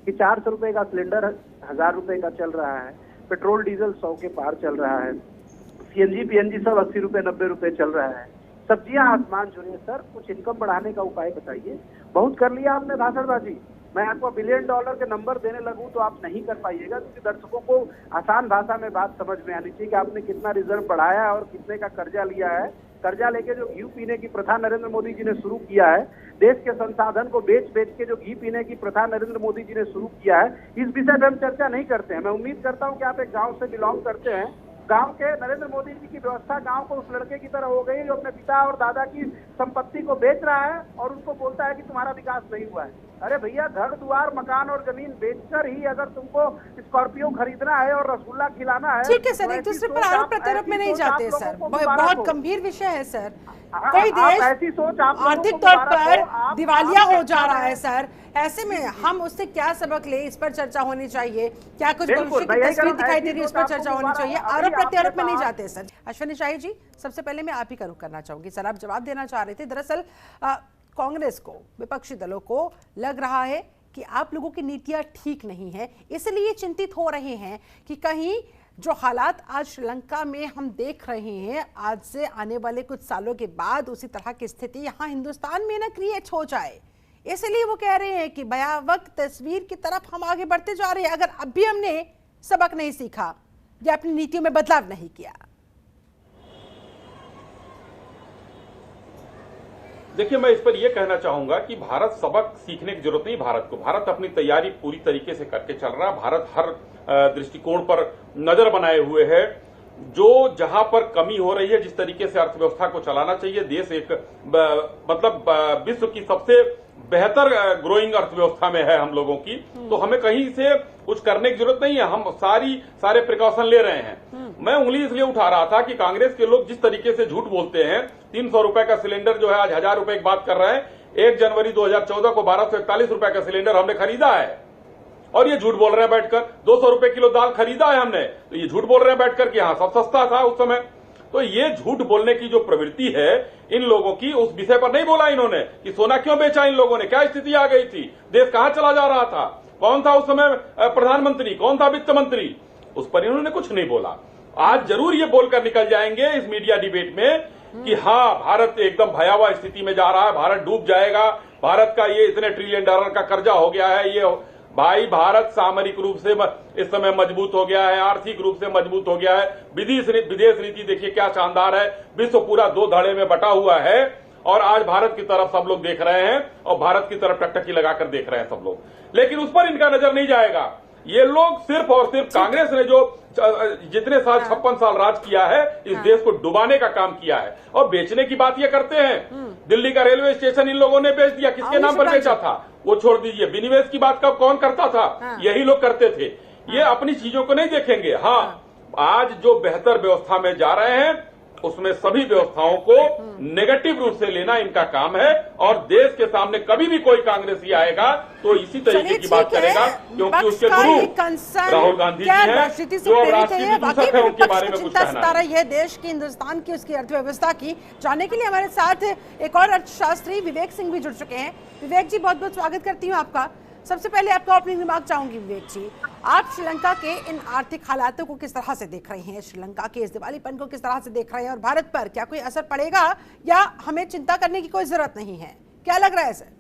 कि 400 रुपए का सिलेंडर 1000 रुपए का चल रहा है, पेट्रोल डीजल 100 के पार चल रहा है, सीएनजी पीएनजी सब 80 रुपए 90 रुपए चल रहा है, सब्जियां आसमान छू रही है। सर कुछ इनकम बढ़ाने का उपाय बताइए। बहुत कर लिया आपने भाषणबाजी, मैं आपको $1 बिलियन के नंबर देने लगूं तो आप नहीं कर पाइएगा, क्योंकि दर्शकों को आसान भाषा में बात समझ में आनी चाहिए कि आपने कितना रिजर्व बढ़ाया है और कितने का कर्जा लिया है। कर्जा लेके जो घी पीने की प्रथा नरेंद्र मोदी जी ने शुरू किया है, देश के संसाधन को बेच बेच के जो घी पीने की प्रथा नरेंद्र मोदी जी ने शुरू किया है, इस विषय पर हम चर्चा नहीं करते हैं। मैं उम्मीद करता हूं कि आप एक गांव से बिलोंग करते हैं। गांव के नरेंद्र मोदी जी की व्यवस्था गांव को उस लड़के की तरह हो गई जो अपने पिता और दादा की संपत्ति को बेच रहा है और उसको बोलता है कि तुम्हारा विकास नहीं हुआ है। अरे भैया, घर द्वार मकान और जमीन बेचकर ही अगर तुमको स्कॉर्पियो खरीदना है और रसगुल्ला खिलाना है, ठीक है सर, तो एक ऐसी दूसरे पर सोच आरोप आप- प्रत्यारोप में ऐसी नहीं सोच आप जाते लोगों सर, को मुबारक बहुत हो। गंभीर विषय है सर। हाँ, कोई आप देश ऐसी सोच आप लोगों आर्थिक को तौर मुबारक पर हो। आप दिवालिया हो जा आप- रहा है सर, ऐसे में हम उससे क्या सबक ले, इस पर चर्चा होनी चाहिए। क्या कुछ बिल्कुल, भविष्य मैं की यही कह रहा तस्वीर हूं, दिखाई ऐसी दे रही है, उस सोच पर आपको चर्चा होनी मुबारक चाहिए। हो। अभी आरोप प्रत्यारोप में आपने नहीं कहा- जाते सर। अश्विनी शाही जी, सबसे पहले मैं आप ही का रुख करना चाहूंगी। सर, आप जवाब देना चाह रहे थे। दरअसल कांग्रेस को, विपक्षी दलों को लग रहा है कि आप लोगों की नीतियां ठीक नहीं है, इसलिए चिंतित हो रहे हैं कि कहीं जो हालात आज श्रीलंका में हम देख रहे हैं, आज से आने वाले कुछ सालों के बाद उसी तरह की स्थिति यहां हिंदुस्तान में ना क्रिएट हो जाए। इसलिए वो कह रहे हैं कि भयावह तस्वीर की तरफ हम आगे बढ़ते जा रहे हैं अगर अब भी हमने सबक नहीं सीखा या अपनी नीतियों में बदलाव नहीं किया। देखिए, मैं इस पर यह कहना चाहूंगा कि भारत सबक सीखने की जरूरत नहीं। भारत अपनी तैयारी पूरी तरीके से करके चल रहा है। भारत हर दृष्टिकोण पर नजर बनाए हुए है। जो जहां पर कमी हो रही है, जिस तरीके से अर्थव्यवस्था को चलाना चाहिए, देश एक मतलब विश्व की सबसे बेहतर ग्रोइंग अर्थव्यवस्था में है हम लोगों की, तो हमें कहीं से कुछ करने की जरूरत नहीं है। हम सारे प्रिकॉशन ले रहे हैं। मैं उंगली इसलिए उठा रहा था कि कांग्रेस के लोग जिस तरीके से झूठ बोलते हैं, 300 रुपए का सिलेंडर जो है आज 1000 रुपए की बात कर रहे हैं। 1 जनवरी 2014 को 1241 रुपए का सिलेंडर हमने खरीदा है और ये झूठ बोल रहे हैं बैठकर। 200 रुपए किलो दाल खरीदा है हमने, तो ये झूठ बोल रहे हैं बैठकर कि हाँ सब सस्ता था उस समय। तो ये झूठ बोलने की जो प्रवृत्ति है इन लोगों की, उस विषय पर नहीं बोला इन्होंने कि सोना क्यों बेचा इन लोगों ने, क्या स्थिति आ गई थी, देश कहां चला जा रहा था, कौन था उस समय प्रधानमंत्री, कौन था वित्त मंत्री, उस पर इन्होंने कुछ नहीं बोला। आज जरूर ये बोलकर निकल जाएंगे इस मीडिया डिबेट में कि हाँ भारत एकदम भयावह स्थिति में जा रहा है, भारत डूब जाएगा, भारत का ये इतने ट्रिलियन डॉलर का कर्जा हो गया है। ये भाई, भारत सामरिक रूप से इस समय मजबूत हो गया है, आर्थिक रूप से मजबूत हो गया है। विदेश नीति देखिए क्या शानदार है, विश्व पूरा 2 धड़े में बटा हुआ है और आज भारत की तरफ सब लोग देख रहे हैं और भारत की तरफ टकटकी लगाकर देख रहे हैं सब लोग, लेकिन उस पर इनका नजर नहीं जाएगा। ये लोग सिर्फ और सिर्फ कांग्रेस ने जो जितने साल 56 साल राज किया है, इस देश को डुबाने का काम किया है और बेचने की बात ये करते हैं। दिल्ली का रेलवे स्टेशन इन लोगों ने बेच दिया, किसके नाम पर बेचा था वो छोड़ दीजिए। विनिवेश की बात कब कौन करता था, यही लोग करते थे। ये अपनी चीजों को नहीं देखेंगे। हाँ, आज जो बेहतर व्यवस्था में जा रहे हैं उसमें सभी व्यवस्थाओं को नेगेटिव रूप से लेना इनका काम है और देश के सामने कभी भी कोई कांग्रेसी आएगा तो इसी तरीके की बात करेगा, क्योंकि उसके गुरु राहुल गांधी जी हैं जो राष्ट्रीय दूसरे थे, उनके बारे में कुछ कहना है। यह देश की, हिंदुस्तान की, उसकी अर्थव्यवस्था की जानने के लिए हमारे साथ एक और अर्थशास्त्री विवेक सिंह भी जुड़ चुके हैं। विवेक जी, बहुत बहुत स्वागत करती हूँ आपका। सबसे पहले आपका ओपनिंग रिमार्क चाहूंगी विवेक जी, आप श्रीलंका के इन आर्थिक हालातों को किस तरह से देख रहे हैं, श्रीलंका के इस दिवालीपन को किस तरह से देख रहे हैं और भारत पर क्या कोई असर पड़ेगा या हमें चिंता करने की कोई जरूरत नहीं है, क्या लग रहा है सर?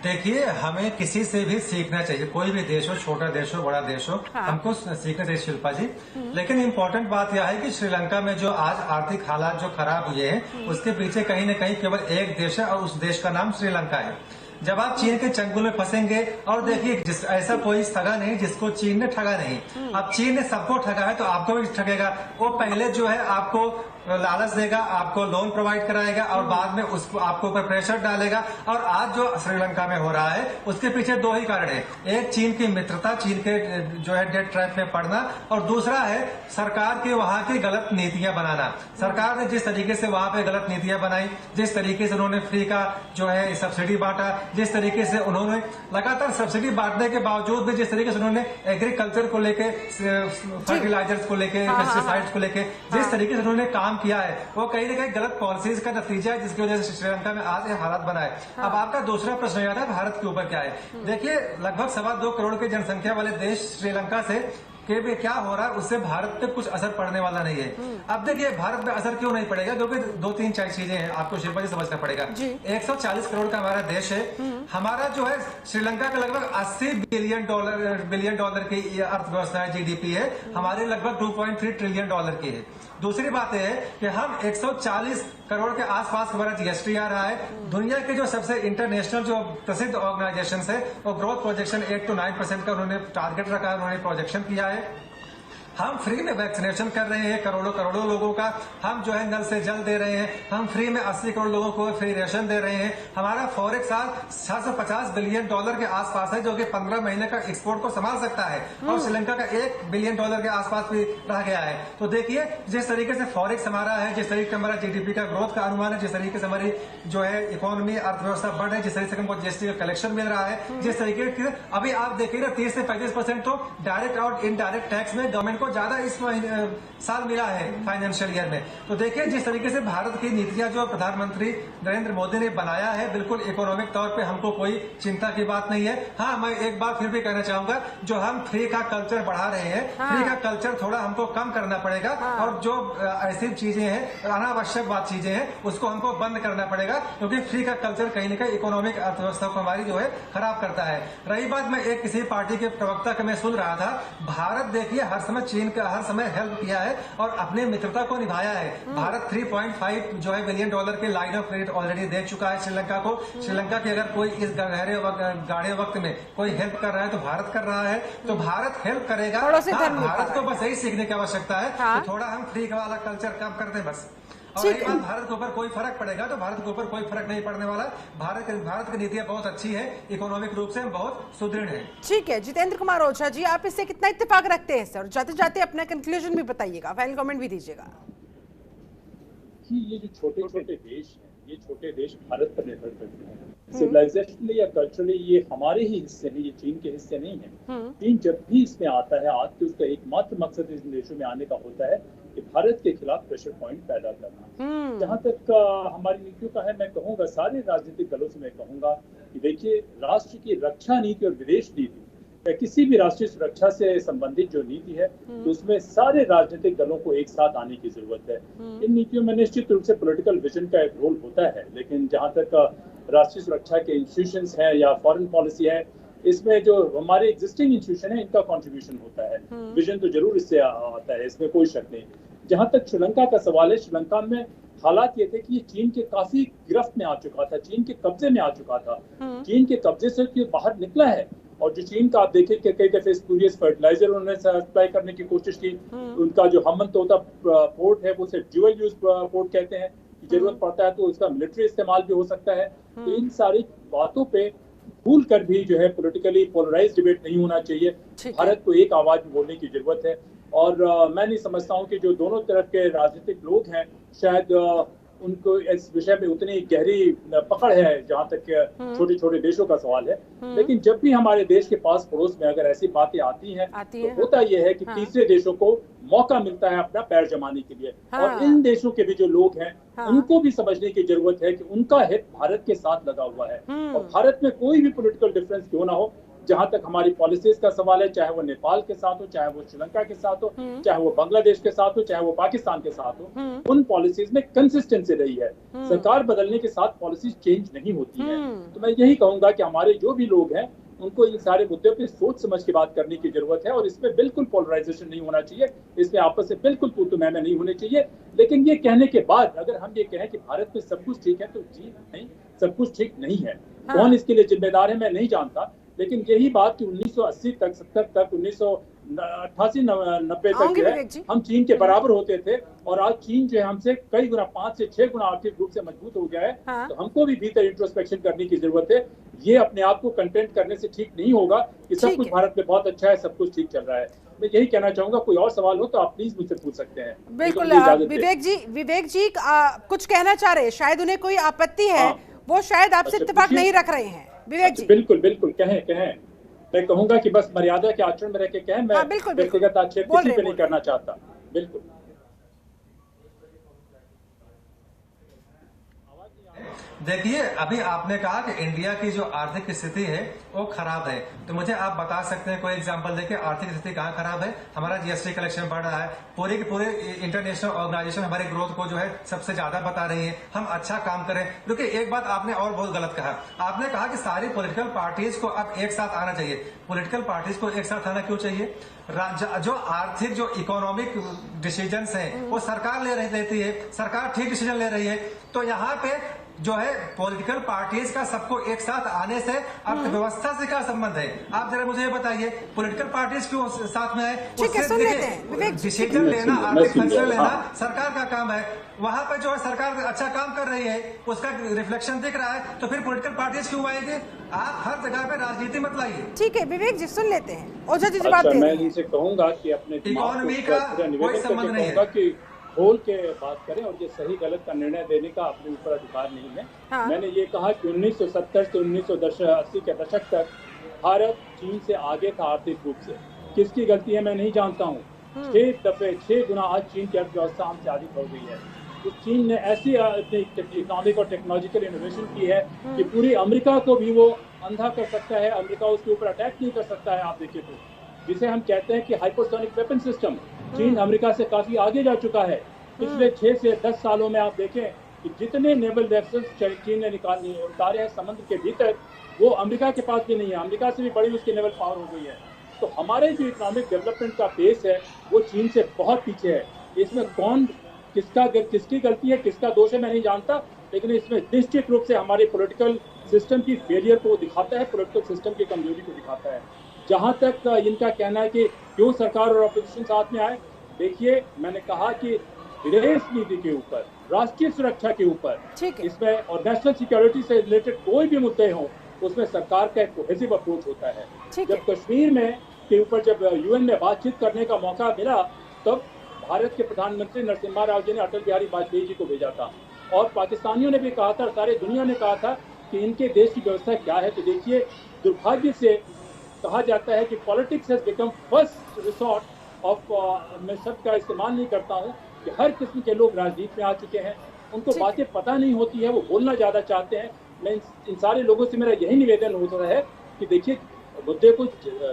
देखिए, हमें किसी से भी सीखना चाहिए, कोई भी देश हो, छोटा देश हो, बड़ा देश हो, हमको सीखना चाहिए शिल्पा जी। लेकिन इम्पोर्टेंट बात यह है कि श्रीलंका में जो आज आर्थिक हालात जो खराब हुए हैं, उसके पीछे कहीं न कहीं केवल एक देश है और उस देश का नाम श्रीलंका है। जब आप चीन के चंगुल में फंसेंगे, और देखिए ऐसा कोई ठगा नहीं जिसको चीन ने ठगा नहीं। अब चीन ने सबको ठगा है तो आपको भी ठगेगा। वो पहले जो है आपको लालच देगा, आपको लोन प्रोवाइड कराएगा और बाद में उसको आपको ऊपर प्रेशर डालेगा। और आज जो श्रीलंका में हो रहा है उसके पीछे 2 ही कारण है, एक चीन की मित्रता, चीन के जो है डेट ट्रैप में पड़ना, और दूसरा है सरकार की वहां की गलत नीतियां बनाना। सरकार ने जिस तरीके से वहां पे गलत नीतियां बनाई, जिस तरीके से उन्होंने फ्री का जो है सब्सिडी बांटा, जिस तरीके से उन्होंने लगातार सब्सिडी बांटने के बावजूद भी जिस तरीके से उन्होंने एग्रीकल्चर को लेके, फर्टिलाइजर्स को लेके, पेस्टिसाइड्स को लेके जिस तरीके से उन्होंने काम किया है, वो कहीं ना कहीं गलत पॉलिसीज का नतीजा है जिसकी वजह से श्रीलंका में आज ये हालात बना है। अब आपका दूसरा प्रश्न यह था भारत के ऊपर क्या है। देखिए, लगभग 2.25 करोड़ की जनसंख्या वाले देश श्रीलंका से कि भी क्या हो रहा है उससे भारत पे कुछ असर पड़ने वाला नहीं है। अब देखिए, भारत पे असर क्यों नहीं पड़ेगा, क्योंकि 2-3 चीजें हैं, आपको शिल्पा जी समझना पड़ेगा। 140 करोड़ का हमारा देश है। हमारा जो है श्रीलंका का लगभग 80 बिलियन डॉलर की अर्थव्यवस्था है, जीडीपी है, हमारे लगभग 2.3 ट्रिलियन डॉलर की है। दूसरी बात यह है कि हम 140 करोड़ के आसपास हमारा जीएसटी आ रहा है। दुनिया के जो सबसे इंटरनेशनल जो प्रसिद्ध ऑर्गेनाइजेशन है वो ग्रोथ प्रोजेक्शन 8 to 9% का उन्होंने टारगेट रखा है, उन्होंने प्रोजेक्शन किया है। हम फ्री में वैक्सीनेशन कर रहे हैं करोड़ों करोड़ों लोगों का, हम जो है नल से जल दे रहे हैं, हम फ्री में 80 करोड़ लोगों को फ्री राशन दे रहे हैं। हमारा फॉरेक्स साल $650 बिलियन के आसपास है, जो कि 15 महीने का एक्सपोर्ट को संभाल सकता है, और श्रीलंका का $1 बिलियन के आसपास भी रह गया है। तो देखिए जिस तरीके से फॉरेक्स हमारा है, जिस तरीके से हमारा जीडीपी का ग्रोथ का अनुमान है, जिस तरीके से हमारी जो है इकोनॉमी अर्थव्यवस्था बढ़ रही है, जिस तरीके से हमको जीएसटी का कलेक्शन मिल रहा है, जिस तरीके से अभी आप देखिए ना 30 से 35% तो डायरेक्ट और इनडायरेक्ट टैक्स में गवर्नमेंट को ज्यादा इस साल मिला है फाइनेंशियल ईयर में। तो देखिए जिस तरीके से भारत की नीतियां जो प्रधानमंत्री नरेंद्र मोदी ने बनाया है, बिल्कुल इकोनॉमिक तौर पे हमको कोई चिंता की बात नहीं है। हाँ, मैं एक बात फिर भी कहना चाहूंगा, जो हम फ्री का कल्चर बढ़ा रहे हैं, फ्री का कल्चर थोड़ा हमको कम करना पड़ेगा, और जो ऐसी चीजें हैं, अनावश्यक बात चीजें हैं, उसको हमको बंद करना पड़ेगा, क्योंकि फ्री का कल्चर कहीं न कहीं इकोनॉमिक अर्थव्यवस्था को हमारी जो है खराब करता है। रही बात, मैं एक किसी पार्टी के प्रवक्ता का मैं सुन रहा था, भारत देखिए हर समय चीन का हर समय हेल्प किया है और अपने मित्रता को निभाया है। भारत 3.5 जो है बिलियन डॉलर के लाइन ऑफ क्रेडिट ऑलरेडी दे चुका है श्रीलंका को। श्रीलंका की अगर कोई इस गाढ़े वक्त में कोई हेल्प कर रहा है तो भारत कर रहा है, तो भारत हेल्प करेगा। भारत को बस यही सीखने की आवश्यकता है कि थोड़ा हम फ्री वाला कल्चर कम कर दें बस। और भारत के ऊपर कोई फर्क पड़ेगा तो भारत के ऊपर कोई फर्क नहीं पड़ने वाला। भारत की नीतियां बहुत अच्छी है, इकोनॉमिक रूप से हम बहुत सुदृढ़ हैं। ठीक है, जितेंद्र कुमार ओझा जी, आप इससे कितना इत्तेफाक रखते हैं सर? जाते जाते अपना कंक्लूजन भी बताइएगा, फाइनल कमेंट भी दीजिएगा। ये जो छोटे छोटे देश हैं, ये छोटे देश भारत पर निर्भर करते हैं। सिविलाइजेशनली या कल्चरली ये हमारे ही हिस्से हैं, ये चीन के हिस्से नहीं है। चीन जब भी इसमें आता है, आज के उसका एकमात्र मकसद इन देशों में आने का होता है कि भारत के खिलाफ प्रेशर पॉइंट पैदा करना। जहां तक हमारी नीतियों का है, मैं कहूंगा सारे राजनीतिक दलों से मैं कहूंगा कि देखिए, राष्ट्र की रक्षा नीति और विदेश नीति या किसी भी राष्ट्रीय सुरक्षा से संबंधित जो नीति है, तो उसमें सारे राजनीतिक दलों को एक साथ आने की जरूरत है। इन नीतियों में निश्चित रूप से पॉलिटिकल विजन का एक रोल होता है, लेकिन जहां तक राष्ट्रीय सुरक्षा के इंस्टीट्यूशंस हैं या फॉरेन पॉलिसी है, इसमें जो हमारे एग्जिस्टिंग इंस्टीट्यूशन है, इनका कंट्रीब्यूशन होता है। विजन तो जरूर इससे आता है, इसमें कोई शक नहीं। जहां तक श्रीलंका का सवाल है, श्रीलंका में हालात ये थे कि ये चीन के काफी गिरफ्त में आ चुका था, चीन के कब्जे में आ चुका था। चीन के कब्जे से ये बाहर निकला है, और जो चीन का आप देखें कि कई दफे स्पूरियस फर्टिलाइजर उन्होंने सप्लाई करने की कोशिश की। उनका जो हमनतोता पोर्ट है, वो सिर्फ ड्यूअल यूज पोर्ट कहते हैं, जरूरत पड़ता है तो उसका मिलिट्री इस्तेमाल भी हो सकता है। तो इन सारी बातों पे भूल कर भी जो है पॉलिटिकली पोलराइज डिबेट नहीं होना चाहिए। भारत को एक आवाज में बोलने की जरूरत है, और मैं नहीं समझता हूँ कि जो दोनों तरफ के राजनीतिक लोग हैं, शायद उनको इस विषय में उतनी गहरी पकड़ है जहाँ तक छोटे छोटे देशों का सवाल है। लेकिन जब भी हमारे देश के पास पड़ोस में अगर ऐसी बातें आती हैं, तो होता यह है कि तीसरे देशों को मौका मिलता है अपना पैर जमाने के लिए। और इन देशों के भी जो लोग हैं, उनको भी समझने की जरूरत है कि उनका हित भारत के साथ लगा हुआ है, और भारत में कोई भी पॉलिटिकल डिफरेंस क्यों ना हो, जहां तक हमारी पॉलिसीज का सवाल है, चाहे वो नेपाल के साथ हो, चाहे वो श्रीलंका के साथ हो, चाहे वो बांग्लादेश के साथ हो, चाहे वो पाकिस्तान के साथ हो, उन पॉलिसीज में कंसिस्टेंसी रही है। सरकार बदलने के साथ पॉलिसीज चेंज नहीं होती है। तो मैं यही कहूंगा कि हमारे जो भी लोग हैं, उनको इन सारे मुद्दों पे सोच समझ के बात करने की जरूरत है, और इसमें बिल्कुल पोलराइजेशन नहीं होना चाहिए, इसमें आपस में बिल्कुल तू मैं नहीं होने चाहिए। लेकिन ये कहने के बाद अगर हम ये कहें कि भारत में सब कुछ ठीक है, तो जी नहीं, सब कुछ ठीक नहीं है। कौन इसके लिए जिम्मेदार है मैं नहीं जानता, लेकिन यही बात कि 1980 तक 70 तक 1988-90 तक जो है हम चीन के बराबर होते थे, और आज चीन जो है हमसे कई गुना 5 से 6 गुना आर्थिक रूप से मजबूत हो गया है। तो हमको भी भीतर इंट्रोस्पेक्शन करने की जरूरत है। ये अपने आप को कंटेंट करने से ठीक नहीं होगा कि सब कुछ भारत में बहुत अच्छा है, सब कुछ ठीक चल रहा है। मैं यही कहना चाहूंगा। कोई और सवाल हो तो आप प्लीज मुझसे पूछ सकते हैं। बिल्कुल विवेक जी कुछ कहना चाह रहे हैं, शायद उन्हें कोई आपत्ति है, वो शायद आपसे इत्तेफाक नहीं रख रहे हैं। विवेक जी बिल्कुल कहें। मैं कहूंगा कि बस मर्यादा के आचरण में रह के कहें, मैं व्यक्तिगत आक्षेप किसी पे नहीं करना चाहता। बिल्कुल देखिए, अभी आपने कहा कि इंडिया की जो आर्थिक स्थिति है वो खराब है, तो मुझे आप बता सकते हैं कोई एग्जांपल देके आर्थिक स्थिति कहाँ खराब है? हमारा जीएसटी कलेक्शन बढ़ रहा है, पूरे के पूरे इंटरनेशनल ऑर्गेनाइजेशन हमारे ग्रोथ को जो है सबसे ज्यादा बता रही है, हम अच्छा काम करें। क्योंकि एक बात आपने और बहुत गलत कहा, आपने कहा कि सारी पॉलिटिकल पार्टीज को अब एक साथ आना चाहिए। पॉलिटिकल पार्टीज को एक साथ आना क्यों चाहिए? जो आर्थिक जो इकोनॉमिक डिसीजंस हैं वो सरकार लेती है, सरकार ठीक डिसीजन ले रही है, तो यहाँ पे जो है पॉलिटिकल पार्टीज का सबको एक साथ आने से अर्थव्यवस्था से क्या संबंध है? आप जरा मुझे ये बताइए, पॉलिटिकल पार्टीज क्यों साथ में है? ठीक है, सुन लेते हैं। डिसीजन लेना, आर्थिक फैसला लेना सरकार का काम है। वहां पर जो है सरकार अच्छा काम कर रही है, उसका रिफ्लेक्शन दिख रहा है, तो फिर पॉलिटिकल पार्टीज क्यों आएंगे? आप हर जगह पे राजनीति मत लाइए। ठीक है विवेक जी, सुन लेते हैं। ओझा जी जवाब अच्छा, दे मैं रहे हैं। इनसे कहूंगा कि अपने इकोनॉमी का कोई संबंध नहीं है कि खोल के बात करें और ये सही गलत का निर्णय देने का अपने ऊपर अधिकार नहीं है। हाँ। मैंने ये कहा कि 1970 से 1980 के दशक तक भारत चीन से आगे था आर्थिक रूप से। किसकी गलती है मैं नहीं जानता हूँ। 6 गुना आज चीन की अर्थव्यवस्था हमसे अधिक हो गई है। तो चीन ने ऐसी इकोनॉमिक और टेक्नोलॉजिकल इनोवेशन की है कि पूरी अमेरिका को भी वो अंधा कर सकता है। अमेरिका उसके ऊपर अटैक नहीं कर सकता है। आप देखिए तो जिसे हम कहते हैं कि हाइपरसोनिक वेपन सिस्टम, चीन अमेरिका से काफी आगे जा चुका है। पिछले 6 से 10 सालों में आप देखें कि जितने नेवल वेसल्स चीन ने उतारे हैं समुद्र के भीतर, वो अमेरिका के पास भी नहीं है। अमेरिका से भी बड़ी उसकी नेवल पावर हो गई है। तो हमारे जो इकोनॉमिक डेवलपमेंट का पेस है वो चीन से बहुत पीछे है। इसमें कौन किसकी गलती है, किसका दोष है मैं नहीं जानता, लेकिन इसमें निश्चित रूप से हमारे पॉलिटिकल सिस्टम की फेलियर को दिखाता है, पॉलिटिकल सिस्टम की कमजोरी को दिखाता है। जहां तक इनका कहना है कि क्यों सरकार और ऑपोजिशन साथ में आए, देखिए मैंने कहा कि विदेश नीति के ऊपर, राष्ट्रीय सुरक्षा के ऊपर, इसमें और नेशनल सिक्योरिटी से रिलेटेड कोई भी मुद्दे हों उसमें सरकार का एक कोहेसिव अप्रोच होता है। जब कश्मीर में के ऊपर जब यूएन में बातचीत करने का मौका मिला तब भारत के प्रधानमंत्री नरसिम्हा राव जी ने अटल बिहारी वाजपेयी जी को भेजा था और पाकिस्तानियों ने भी कहा था, सारे दुनिया ने कहा था कि इनके देश की व्यवस्था क्या है। तो देखिए दुर्भाग्य से कहा जाता है कि politics has become first resort of, मैं शब्द का इस्तेमाल नहीं करता हूँ, कि हर किस्म के लोग राजनीति में आ चुके हैं, उनको बातें पता नहीं होती है, वो बोलना ज़्यादा चाहते हैं। मैं इन सारे लोगों से मेरा यही निवेदन होता है कि देखिए मुद्दे को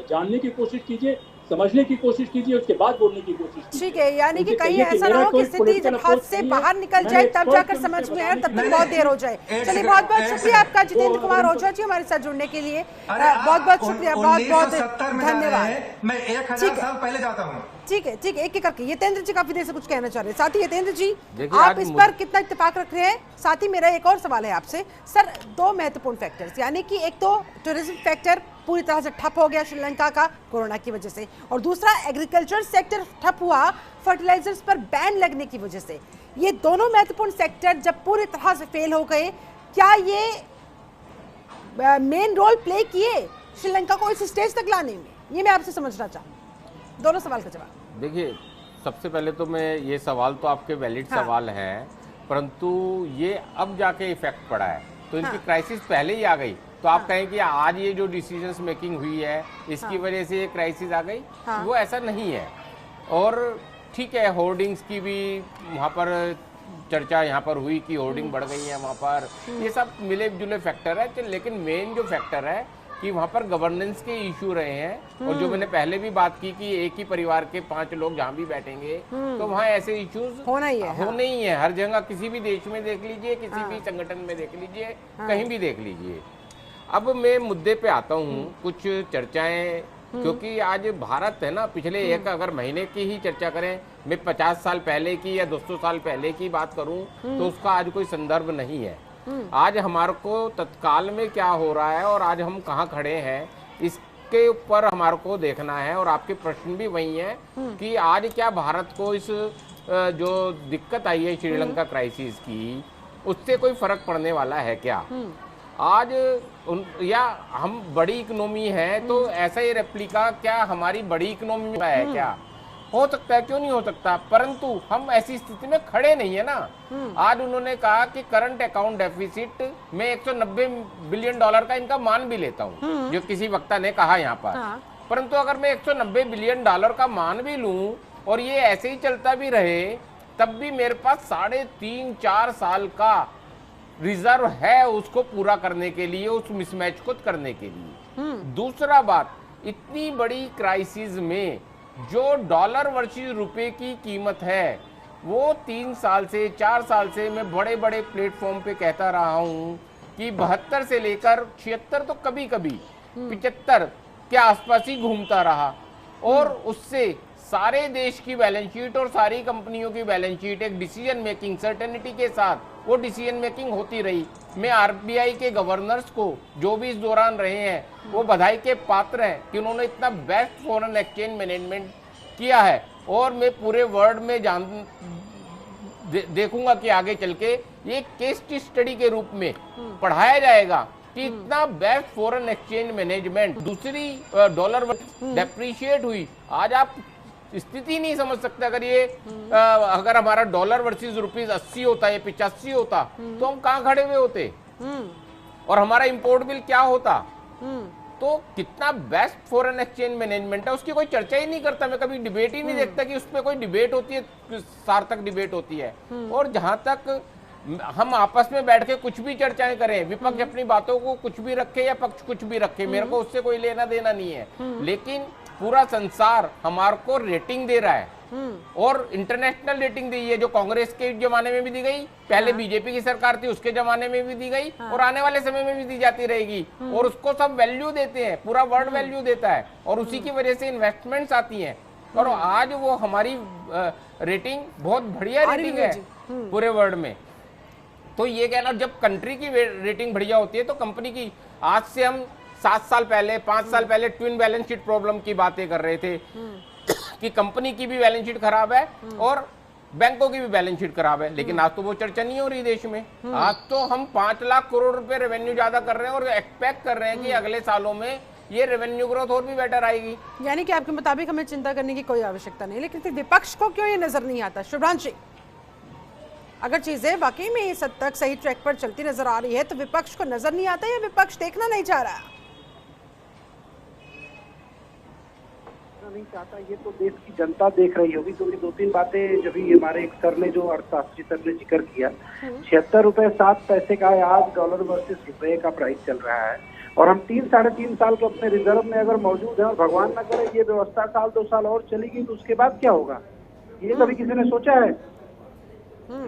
जानने की कोशिश कीजिए, समझने की कोशिश कीजिए, उसके बाद बोलने की कोशिश कीजिए। ठीक है, यानी कि कहीं ऐसा ना हो कि स्थिति जब हाथ से बाहर निकल जाए तब जाकर समझ में आए, तब तक बहुत देर हो जाए। चलिए बहुत बहुत शुक्रिया आपका जितेंद्र कुमार ओझा जी हमारे साथ जुड़ने के लिए। बहुत बहुत शुक्रिया, बहुत बहुत धन्यवाद। मैं 1000 साल पहले जाता हूँ। ठीक है, एक एक करके यतेंद्र जी काफी देर से कुछ कहना चाह रहे हैं। साथ ही यतेंद्र जी आप इस पर कितना इत्तेफाक रख रहे हैं? साथ ही मेरा एक और सवाल है आपसे सर, 2 महत्वपूर्ण फैक्टर्स, यानी कि एक तो टूरिज्म फैक्टर पूरी तरह से ठप हो गया श्रीलंका का कोरोना की वजह से, और दूसरा एग्रीकल्चर सेक्टर ठप हुआ फर्टिलाइजर्स पर बैन लगने की वजह से। ये दोनों महत्वपूर्ण सेक्टर जब पूरी तरह से फेल हो गए, क्या ये मेन रोल प्ले किए श्रीलंका को इस स्टेज तक लाने में? ये मैं आपसे समझना चाहूँ, दोनों सवाल का जवाब। देखिए सबसे पहले तो मैं ये सवाल तो आपके वैलिड सवाल हैं, परंतु ये अब जाके इफेक्ट पड़ा है, तो इनकी क्राइसिस पहले ही आ गई। तो आप कहें कि आज ये जो डिसीजंस मेकिंग हुई है इसकी वजह से ये क्राइसिस आ गई, वो ऐसा नहीं है। और ठीक है, होर्डिंग्स की भी वहाँ पर चर्चा यहाँ पर हुई कि होर्डिंग बढ़ गई है वहाँ पर, ये सब मिले जुले फैक्टर है, लेकिन मेन जो फैक्टर है कि वहाँ पर गवर्नेंस के इशू रहे हैं। और जो मैंने पहले भी बात की कि एक ही परिवार के 5 लोग जहाँ भी बैठेंगे तो वहाँ ऐसे इश्यूज होने ही है। हर जगह किसी भी देश में देख लीजिए, किसी भी संगठन में देख लीजिए, कहीं भी देख लीजिए। अब मैं मुद्दे पे आता हूँ, कुछ चर्चाएं, क्योंकि आज भारत है ना, पिछले एक अगर महीने की ही चर्चा करें, मैं 50 साल पहले की या 200 साल पहले की बात करूं तो उसका आज कोई संदर्भ नहीं है। आज हमारे को तत्काल में क्या हो रहा है और आज हम कहाँ खड़े हैं इसके ऊपर हमारे को देखना है। और आपके प्रश्न भी वही है कि आज क्या भारत को इस जो दिक्कत आई है श्रीलंका क्राइसिस की, उससे कोई फर्क पड़ने वाला है क्या? आज या हम बड़ी इकोनॉमी है तो ऐसा ही रेप्लिका क्या हमारी बड़ी इकोनॉमी में है क्या? हो सकता है, क्यों नहीं हो सकता, परंतु हम ऐसी स्थिति में खड़े नहीं है ना। आज उन्होंने कहा कि करंट अकाउंट डेफिसिट में 190 बिलियन डॉलर का इनका मान भी लेता हूं, जो किसी वक्ता ने कहा यहाँ पर। परंतु अगर मैं 190 बिलियन डॉलर का मान भी लूं और ये ऐसे ही चलता भी रहे, तब भी मेरे पास 3.5-4 साल का रिजर्व है उसको पूरा करने के लिए, उस मिसमैच को करने के लिए। दूसरा बात, इतनी बड़ी क्राइसिस में जो डॉलर वर्सेस रुपए की कीमत है वो 3 साल से 4 साल से मैं बड़े बड़े प्लेटफॉर्म पे कहता रहा हूं कि 72 से लेकर 76 तो कभी कभी 75 के आसपास ही घूमता रहा, और उससे सारे देश की बैलेंस शीट और सारी कंपनियों की बैलेंस शीट एक डिसीजन मेकिंग सर्टेनिटी के साथ वो डिसीजन मेकिंग होती रही। मैं आरबीआई के गवर्नर्स को जो भी इस दौरान रहे हैं वो बधाई के पात्र हैं कि उन्होंने इतना बेस्ट फॉरेन एक्सचेंज मैनेजमेंट किया है। और मैं पूरे वर्ल्ड में देखूंगा कि आगे चल के ये केस स्टडी के रूप में पढ़ाया जाएगा कि इतना बेस्ट फॉरेन एक्सचेंज मैनेजमेंट, दूसरी डॉलर डेप्रिशिएट हुई। आज आप स्थिति नहीं समझ सकते, अगर हमारा डॉलर वर्सेस रुपीज 80 होता है, 85 होता तो हम कहाँ खड़े हुए होते और हमारा इंपोर्ट बिल क्या होता। तो कितना बेस्ट फॉरेन एक्सचेंज मैनेजमेंट है उसकी कोई चर्चा ही नहीं करता। मैं कभी डिबेट ही नहीं देखता कि उस पर कोई डिबेट होती है, सार्थक डिबेट होती है। और जहां तक हम आपस में बैठ के कुछ भी चर्चाएं करें, विपक्ष अपनी बातों को कुछ भी रखे या पक्ष कुछ भी रखे, मेरे को उससे कोई लेना देना नहीं है। लेकिन पूरा संसार हमारे को रेटिंग दे रहा है और इंटरनेशनल रेटिंग दी है, जो कांग्रेस के जमाने में भी दी गई, पहले बीजेपी की सरकार थी उसके जमाने में भी दी गई और आने वाले समय में भी दी जाती रहेगी। और उसको सब वैल्यू देते हैं, पूरा वर्ल्ड वैल्यू देता है और उसी की वजह से इन्वेस्टमेंट्स आती हैं। और आज वो हमारी रेटिंग बहुत बढ़िया रेटिंग है पूरे वर्ल्ड में। तो ये कहना, जब कंट्री की रेटिंग बढ़िया होती है तो कंपनी की, आज से हम 7 साल पहले 5 साल पहले ट्विन बैलेंस शीट प्रॉब्लम की बातें कर रहे थे कि कंपनी की भी बैलेंस शीट खराब है और बैंकों की भी बैलेंस शीट खराब है। लेकिन आज तो वो चर्चा नहीं हो रही देश में। आज तो हम 5 लाख करोड़ रुपए रेवेन्यू ज्यादा कर रहे हैं और एक्सपेक्ट कर रहे हैं कि अगले सालों में ये रेवेन्यू ग्रोथ और भी बेटर आएगी। यानी कि आपके मुताबिक हमें चिंता करने की कोई आवश्यकता नहीं। लेकिन फिर विपक्ष को क्यों ये नजर नहीं आता? शुभ्रांशी, अगर चीजें वाकई में इस हद तक सही ट्रैक पर चलती नजर आ रही है तो विपक्ष को नजर नहीं आता या विपक्ष देखना नहीं चाह रहा? नहीं चाहता, ये तो देश की जनता देख रही होगी। क्योंकि 2-3 बातें जब भी हमारे एक सर ने, जो अर्थशास्त्री सर ने जिक्र किया, 76 रुपए 7 पैसे का आज डॉलर वर्सेस रुपए का प्राइस चल रहा है और हम 3-3.5 साल के अपने रिजर्व में अगर मौजूद है और भगवान न करे ये व्यवस्था 1-2 साल और चलेगी तो उसके बाद क्या होगा, ये कभी किसी ने सोचा है?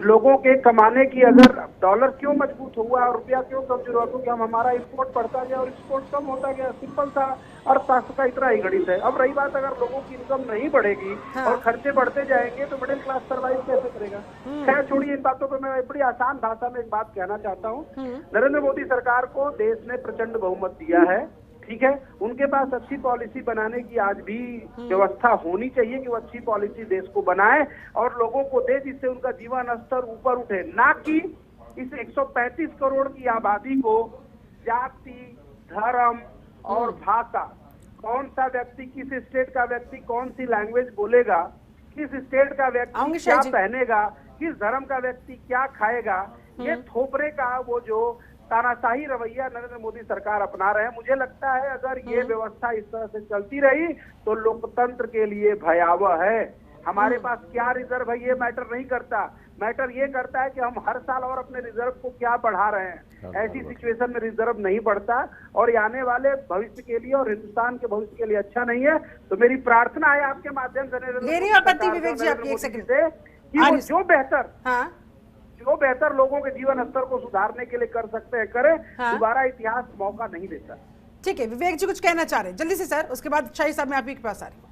लोगों के कमाने की, अगर डॉलर क्यों मजबूत हुआ और रुपया क्यों कमजोर हुआ? क्योंकि हम हमारा इंपोर्ट बढ़ता गया और एक्सपोर्ट कम होता गया। सिंपल सा अर्थशास्त्र का इतना ही गणित है। अब रही बात, अगर लोगों की इनकम नहीं बढ़ेगी और खर्चे बढ़ते जाएंगे तो मिडिल क्लास सर्वाइव कैसे करेगा? खैर छोड़िए इन बातों पर। मैं बड़ी आसान भाषा में एक बात कहना चाहता हूँ। नरेंद्र मोदी सरकार को देश ने प्रचंड बहुमत दिया है, ठीक है। उनके पास अच्छी पॉलिसी बनाने की आज भी व्यवस्था होनी चाहिए कि वो अच्छी पॉलिसी देश को बनाए और लोगों को दे, जिससे उनका जीवन स्तर ऊपर उठे। ना कि इस 135 करोड़ की आबादी को जाति, धर्म और भाषा, कौन सा व्यक्ति, किस स्टेट का व्यक्ति कौन सी लैंग्वेज बोलेगा, किस स्टेट का व्यक्ति क्या पहनेगा, किस धर्म का व्यक्ति क्या खाएगा, ये थोपरे का वो जो तानाशाही रवैया नरेंद्र मोदी सरकार अपना रहे हैं। मुझे लगता है अगर ये व्यवस्था इस तरह से चलती रही तो लोकतंत्र के लिए भयावह है। हमारे पास क्या रिजर्व है ये मैटर नहीं करता, मैटर ये करता है कि हम हर साल और अपने रिजर्व को क्या बढ़ा रहे हैं। ऐसी सिचुएशन में रिजर्व नहीं बढ़ता और ये आने वाले भविष्य के लिए और हिंदुस्तान के भविष्य के लिए अच्छा नहीं है। तो मेरी प्रार्थना है आपके माध्यम से जो बेहतर लोगों के जीवन स्तर को सुधारने के लिए कर सकते हैं करें। दोबारा इतिहास मौका नहीं देता। ठीक है, विवेक जी कुछ कहना चाह रहे हैं जल्दी से सर, उसके बाद शाही साहब मैं आप ही के पास आ रही हूँ।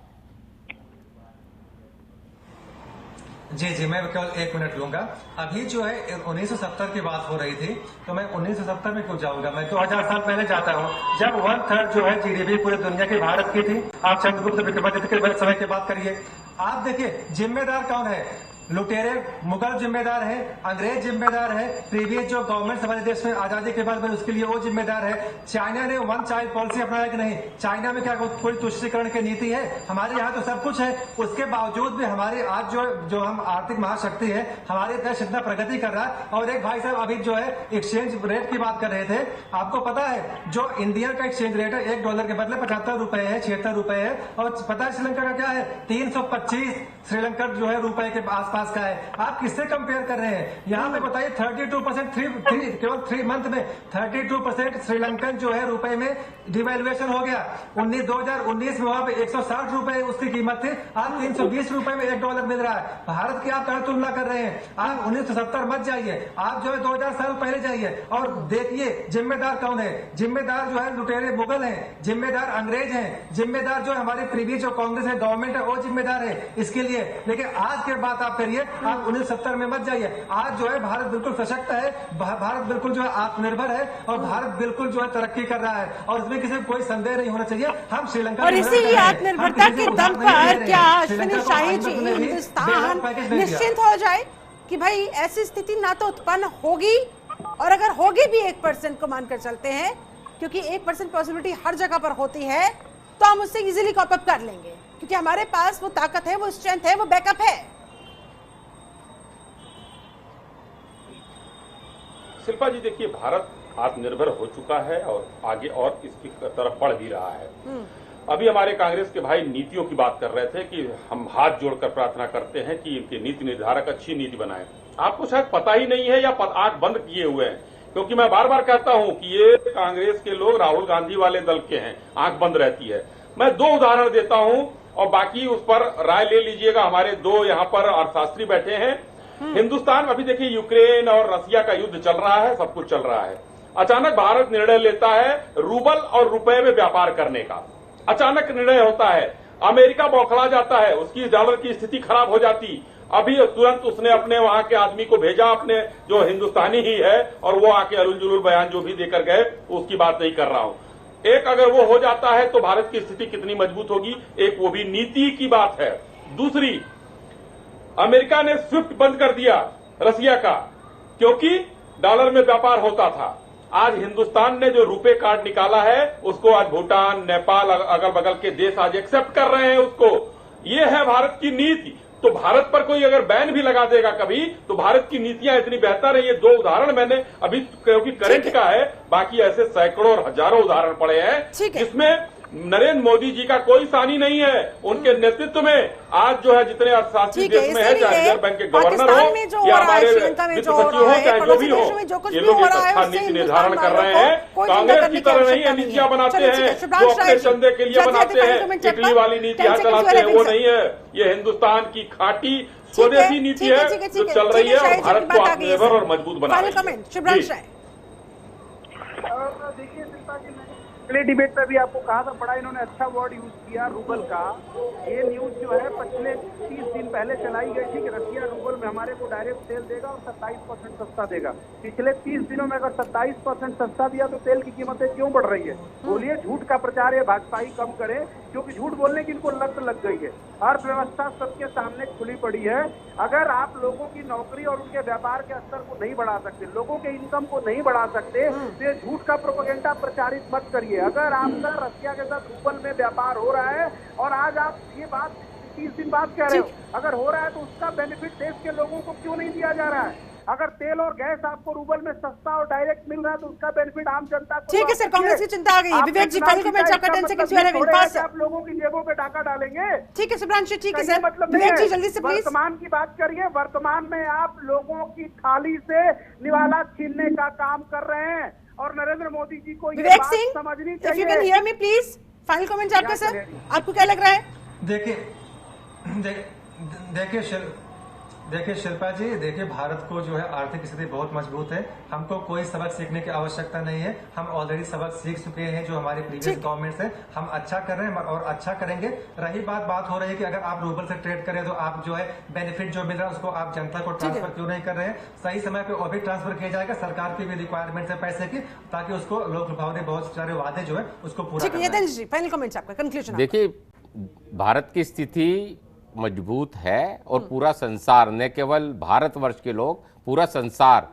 जी, मैं केवल 1 मिनट लूंगा। अभी जो है 1970 की बात हो रही थी, तो मैं 1970 में क्यों जाऊंगा? मैं 2000 साल पहले जाता हूँ, जब 1/3 जो है जीडीपी पूरे दुनिया की भारत की थी। आप चंद्रगुप्त विक्रमादित्य के समय की बात करिए। आप देखिए जिम्मेदार कौन है? लुटेरे मुगल जिम्मेदार है, अंग्रेज जिम्मेदार है, प्रीवियस जो गवर्नमेंट हमारे देश में आजादी के बाद में उसके लिए वो जिम्मेदार है। चाइना ने 1 चाइल्ड पॉलिसी अपनाया कि नहीं? चाइना में क्या थोड़ी तुष्टीकरण की नीति है? हमारे यहाँ तो सब कुछ है। उसके बावजूद भी हमारे आज जो हम आर्थिक महाशक्ति है, हमारे देश इतना प्रगति कर रहा है। और एक भाई साहब अभी जो है एक्सचेंज रेट की बात कर रहे थे, आपको पता है जो इंडिया का एक्सचेंज रेट है $1 के बदले 75 रुपए है, 76 रुपए है। और पता है श्रीलंका का क्या है? 325 श्रीलंका जो है रुपए के आसपास पास का है, आप किससे कंपेयर कर रहे हैं? यहाँ पे बताइए 32% केवल 3 मंथ में 32% श्रीलंकन जो है रुपए में डिवैल्यूएशन हो गया। 2019 में वहां पे 160 रुपए उसकी कीमत थी, आज 320 रुपए में $1 मिल रहा है। भारत की आप कहाँ तुलना कर रहे हैं? आप 1970 मत जाइए, आप जो है 2000 साल पहले जाइए और देखिए जिम्मेदार कौन है। जिम्मेदार जो है लुटेरे मुगल हैं, जिम्मेदार अंग्रेज हैं, जिम्मेदार जो हमारे प्रीवियस जो कांग्रेस है गवर्नमेंट है वो जिम्मेदार है इसके लिए। लेकिन आज के बात आप करिए, आप 1970 में मत जाइए। आज जो है भारत बिल्कुल सशक्त है, भारत बिल्कुल जो है आत्मनिर्भर है और भारत बिल्कुल जो है तरक्की कर रहा है और इसमें किसी कोई संदेह नहीं होना चाहिए। हम श्रीलंका और इसी ही आत्मनिर्भरता के दम पर क्या अश्विनी शाही जी हिंदुस्तान निश्चिंत हो जाए कि भाई ऐसी स्थिति ना तो उत्पन्न होगी, और अगर होगी भी 1% को मानकर चलते हैं, क्योंकि 1% पॉसिबिलिटी हर जगह पर होती है, तो हम उससे इजीली कॉप अप कर लेंगे क्योंकि हमारे पास वो ताकत है, वो स्ट्रेंथ है, वो बैकअप है। शिल्पा जी देखिए, भारत आत्मनिर्भर हो चुका है और आगे और इसकी तरफ बढ़ भी रहा है। अभी हमारे कांग्रेस के भाई नीतियों की बात कर रहे थे कि हम हाथ जोड़कर प्रार्थना करते हैं कि इनके नीति निर्धारक अच्छी नीति बनाएं। आपको शायद पता ही नहीं है या आंख बंद किए हुए हैं, क्योंकि मैं बार बार कहता हूं कि ये कांग्रेस के लोग राहुल गांधी वाले दल के हैं, आंख बंद रहती है। मैं 2 उदाहरण देता हूं और बाकी उस पर राय ले लीजिएगा। हमारे 2 यहाँ पर अर्थशास्त्री बैठे हैं। हिंदुस्तान अभी देखिए यूक्रेन और रसिया का युद्ध चल रहा है, सब कुछ चल रहा है। अचानक भारत निर्णय लेता है रूबल और रुपए में व्यापार करने का। अचानक निर्णय होता है, अमेरिका बौखला जाता है, उसकी डॉलर की स्थिति खराब हो जाती। अभी तुरंत उसने अपने वहां के आदमी को भेजा, अपने जो हिंदुस्तानी ही है, और वो आके अरुल जुलूल बयान जो भी देकर गए उसकी बात नहीं कर रहा हूं। एक अगर वो हो जाता है तो भारत की स्थिति कितनी मजबूत होगी, एक वो भी नीति की बात है। दूसरी, अमेरिका ने स्विफ्ट बंद कर दिया रसिया का, क्योंकि डॉलर में व्यापार होता था। आज हिंदुस्तान ने जो रुपे कार्ड निकाला है उसको आज भूटान, नेपाल, अगल बगल के देश आज एक्सेप्ट कर रहे हैं उसको। ये है भारत की नीति। तो भारत पर कोई अगर बैन भी लगा देगा कभी, तो भारत की नीतियां इतनी बेहतर है। ये 2 उदाहरण मैंने अभी, क्योंकि करंट का है, बाकी ऐसे सैकड़ों और हजारों उदाहरण पड़े हैं जिसमें नरेंद्र मोदी जी का कोई सानी नहीं है। उनके नेतृत्व में आज जो है जितने अर्थशास्त्री देश में है, चाहे रिजर्व बैंक के गवर्नर हो या हमारे वित्त सचिव हो, चाहे जो भी हो, ये लोग एक अच्छा नीति निर्धारण कर रहे हैं। कांग्रेस की तरह नहीं है नीतियां बनाते हैं जो अपने चंदे के लिए बनाते हैं। इटली वाली नीति यहाँ चलाते हैं, वो नहीं है। ये हिंदुस्तान की खाटी स्वदेशी नीति है जो चल रही है और भारत को आत्मनिर्भर और मजबूत बना रही है। देखिए शिल्पा जी, पिछले डिबेट में भी आपको कहा था, बड़ा इन्होंने अच्छा वर्ड यूज किया रूबल का। ये न्यूज जो है पिछले 30 दिन पहले चलाई गई थी कि रसिया रूबल में हमारे को डायरेक्ट तेल देगा और 27% सस्ता देगा। पिछले 30 दिनों में अगर 27% सस्ता दिया तो तेल की कीमतें क्यों बढ़ रही है? बोलिए, झूठ का प्रचार है, भाजपा ही कम करे, क्योंकि झूठ बोलने की इनको लत लग गई है। अर्थव्यवस्था सबके सामने खुली पड़ी है। अगर आप लोगों की नौकरी और उनके व्यापार के स्तर को नहीं बढ़ा सकते, लोगों के इनकम को नहीं बढ़ा सकते, तो ये झूठ का प्रोपेगेंडा प्रचारित मत करिए। अगर आपका रसिया के साथ रूबल में व्यापार हो रहा है और आज आप ये बात 30 दिन बाद कह रहे हो, अगर हो रहा है तो उसका बेनिफिट देश के लोगों को क्यों नहीं दिया जा रहा है? अगर तेल और गैस आपको रूबल में सस्ता और डायरेक्ट मिल रहा है तो उसका बेनिफिट आम जनता को। ठीक है सर, कांग्रेस की चिंता आ गई। विवेक जी, फाइनल कमेंट आपका 10 सेकंड्स यू हैव पास। आप लोगों की जेबों पे डाका डालेंगे। ठीक है सुब्रांशु, ठीक है सर। मतलब विवेक जी जल्दी से प्लीज। वर्तमान की बात करिए। वर्तमान में आप लोगों की थाली से निवाला छीनने का काम कर रहे हैं और नरेंद्र मोदी जी को ये बात समझनी चाहिए। If you can hear me please, final comment आपका सर, आपको क्या लग रहा है? देखिए शिल्पा जी, देखिए भारत को जो है आर्थिक स्थिति बहुत मजबूत है। हमको कोई सबक सीखने की आवश्यकता नहीं है। हम ऑलरेडी सबक सीख चुके हैं जो हमारी प्रीवियस गवर्नमेंट है। हम अच्छा कर रहे हैं और अच्छा करेंगे। रही बात हो रही है कि अगर आप रूबल से ट्रेड करें तो आप जो है बेनिफिट जो मिल रहा है उसको आप जनता को ट्रांसफर क्यों नहीं कर रहे हैं? सही समय पे वो भी ट्रांसफर किया जाएगा। सरकार की भी रिक्वायरमेंट है पैसे की, ताकि उसको लोक लुभाव ने बहुत सारे वादे जो है उसको पूरा करना है। फाइनल कमेंट आपका, कंक्लूजन। देखिए, भारत की स्थिति मजबूत है और पूरा संसार, न केवल भारतवर्ष के लोग, पूरा संसार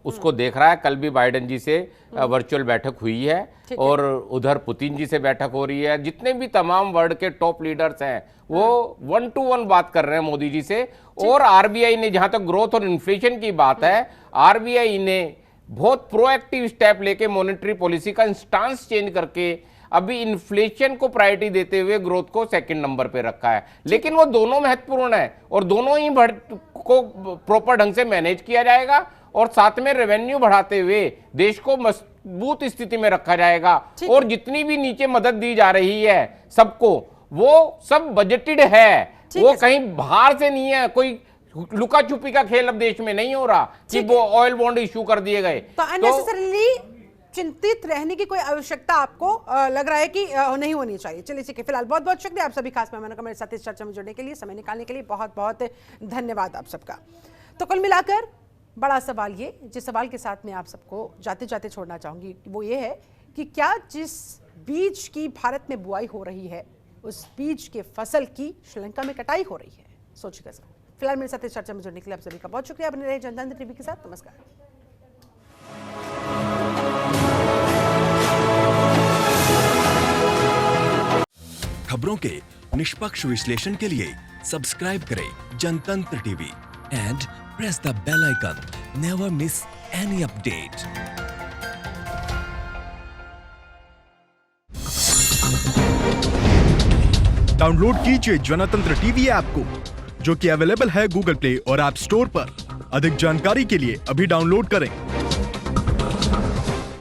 उसको देख रहा है। कल भी बाइडेन जी से वर्चुअल बैठक हुई है और उधर पुतिन जी से बैठक हो रही है। जितने भी तमाम वर्ल्ड के टॉप लीडर्स हैं वो 1 to 1 बात कर रहे हैं मोदी जी से। और आरबीआई ने, जहां तक ग्रोथ और इन्फ्लेशन की बात है, आरबीआई ने बहुत प्रोएक्टिव स्टेप लेके मॉनेटरी पॉलिसी का स्टांस चेंज करके अभी इन्फ्लेशन को प्रायोरिटी देते हुए ग्रोथ को सेकंड नंबर पे रखा है। लेकिन वो दोनों महत्वपूर्ण है और दोनों ही को प्रॉपर ढंग से मैनेज किया जाएगा और साथ में रेवेन्यू बढ़ाते हुए देश को मजबूत स्थिति में रखा जाएगा। और जितनी भी नीचे मदद दी जा रही है सबको, वो सब बजटेड है, वो कहीं बाहर से नहीं है। कोई लुका छुपी का खेल अब देश में नहीं हो रहा कि वो ऑयल बॉन्ड इशू कर दिए गए। तो अननेसेसरीली चिंतित रहने की कोई आवश्यकता आपको लग रहा है कि नहीं होनी चाहिए। चलिए ठीक है, फिलहाल बहुत बहुत शुक्रिया आप सभी खास मेहमानों का मेरे साथ इस चर्चा में जुड़ने के लिए, समय निकालने के लिए बहुत बहुत धन्यवाद आप सबका। तो कुल मिलाकर बड़ा सवाल ये, जिस सवाल के साथ मैं आप सबको जाते जाते छोड़ना चाहूंगी वो ये है कि क्या जिस बीज की भारत में बुआई हो रही है उस बीज के फसल की श्रीलंका में कटाई हो रही है? सोचिएगा सर। फिलहाल मेरे साथ इस चर्चा में जुड़ने के लिए आप सभी का बहुत शुक्रिया। बने रहे जनतंत्र टीवी के साथ। नमस्कार। खबरों के निष्पक्ष विश्लेषण के लिए सब्सक्राइब करें Jantantra TV and press the bell icon. Never miss any update. Download कीजिए जनतंत्र टीवी ऐप को, जो कि अवेलेबल है गूगल प्ले और ऐप स्टोर पर। अधिक जानकारी के लिए अभी डाउनलोड करें।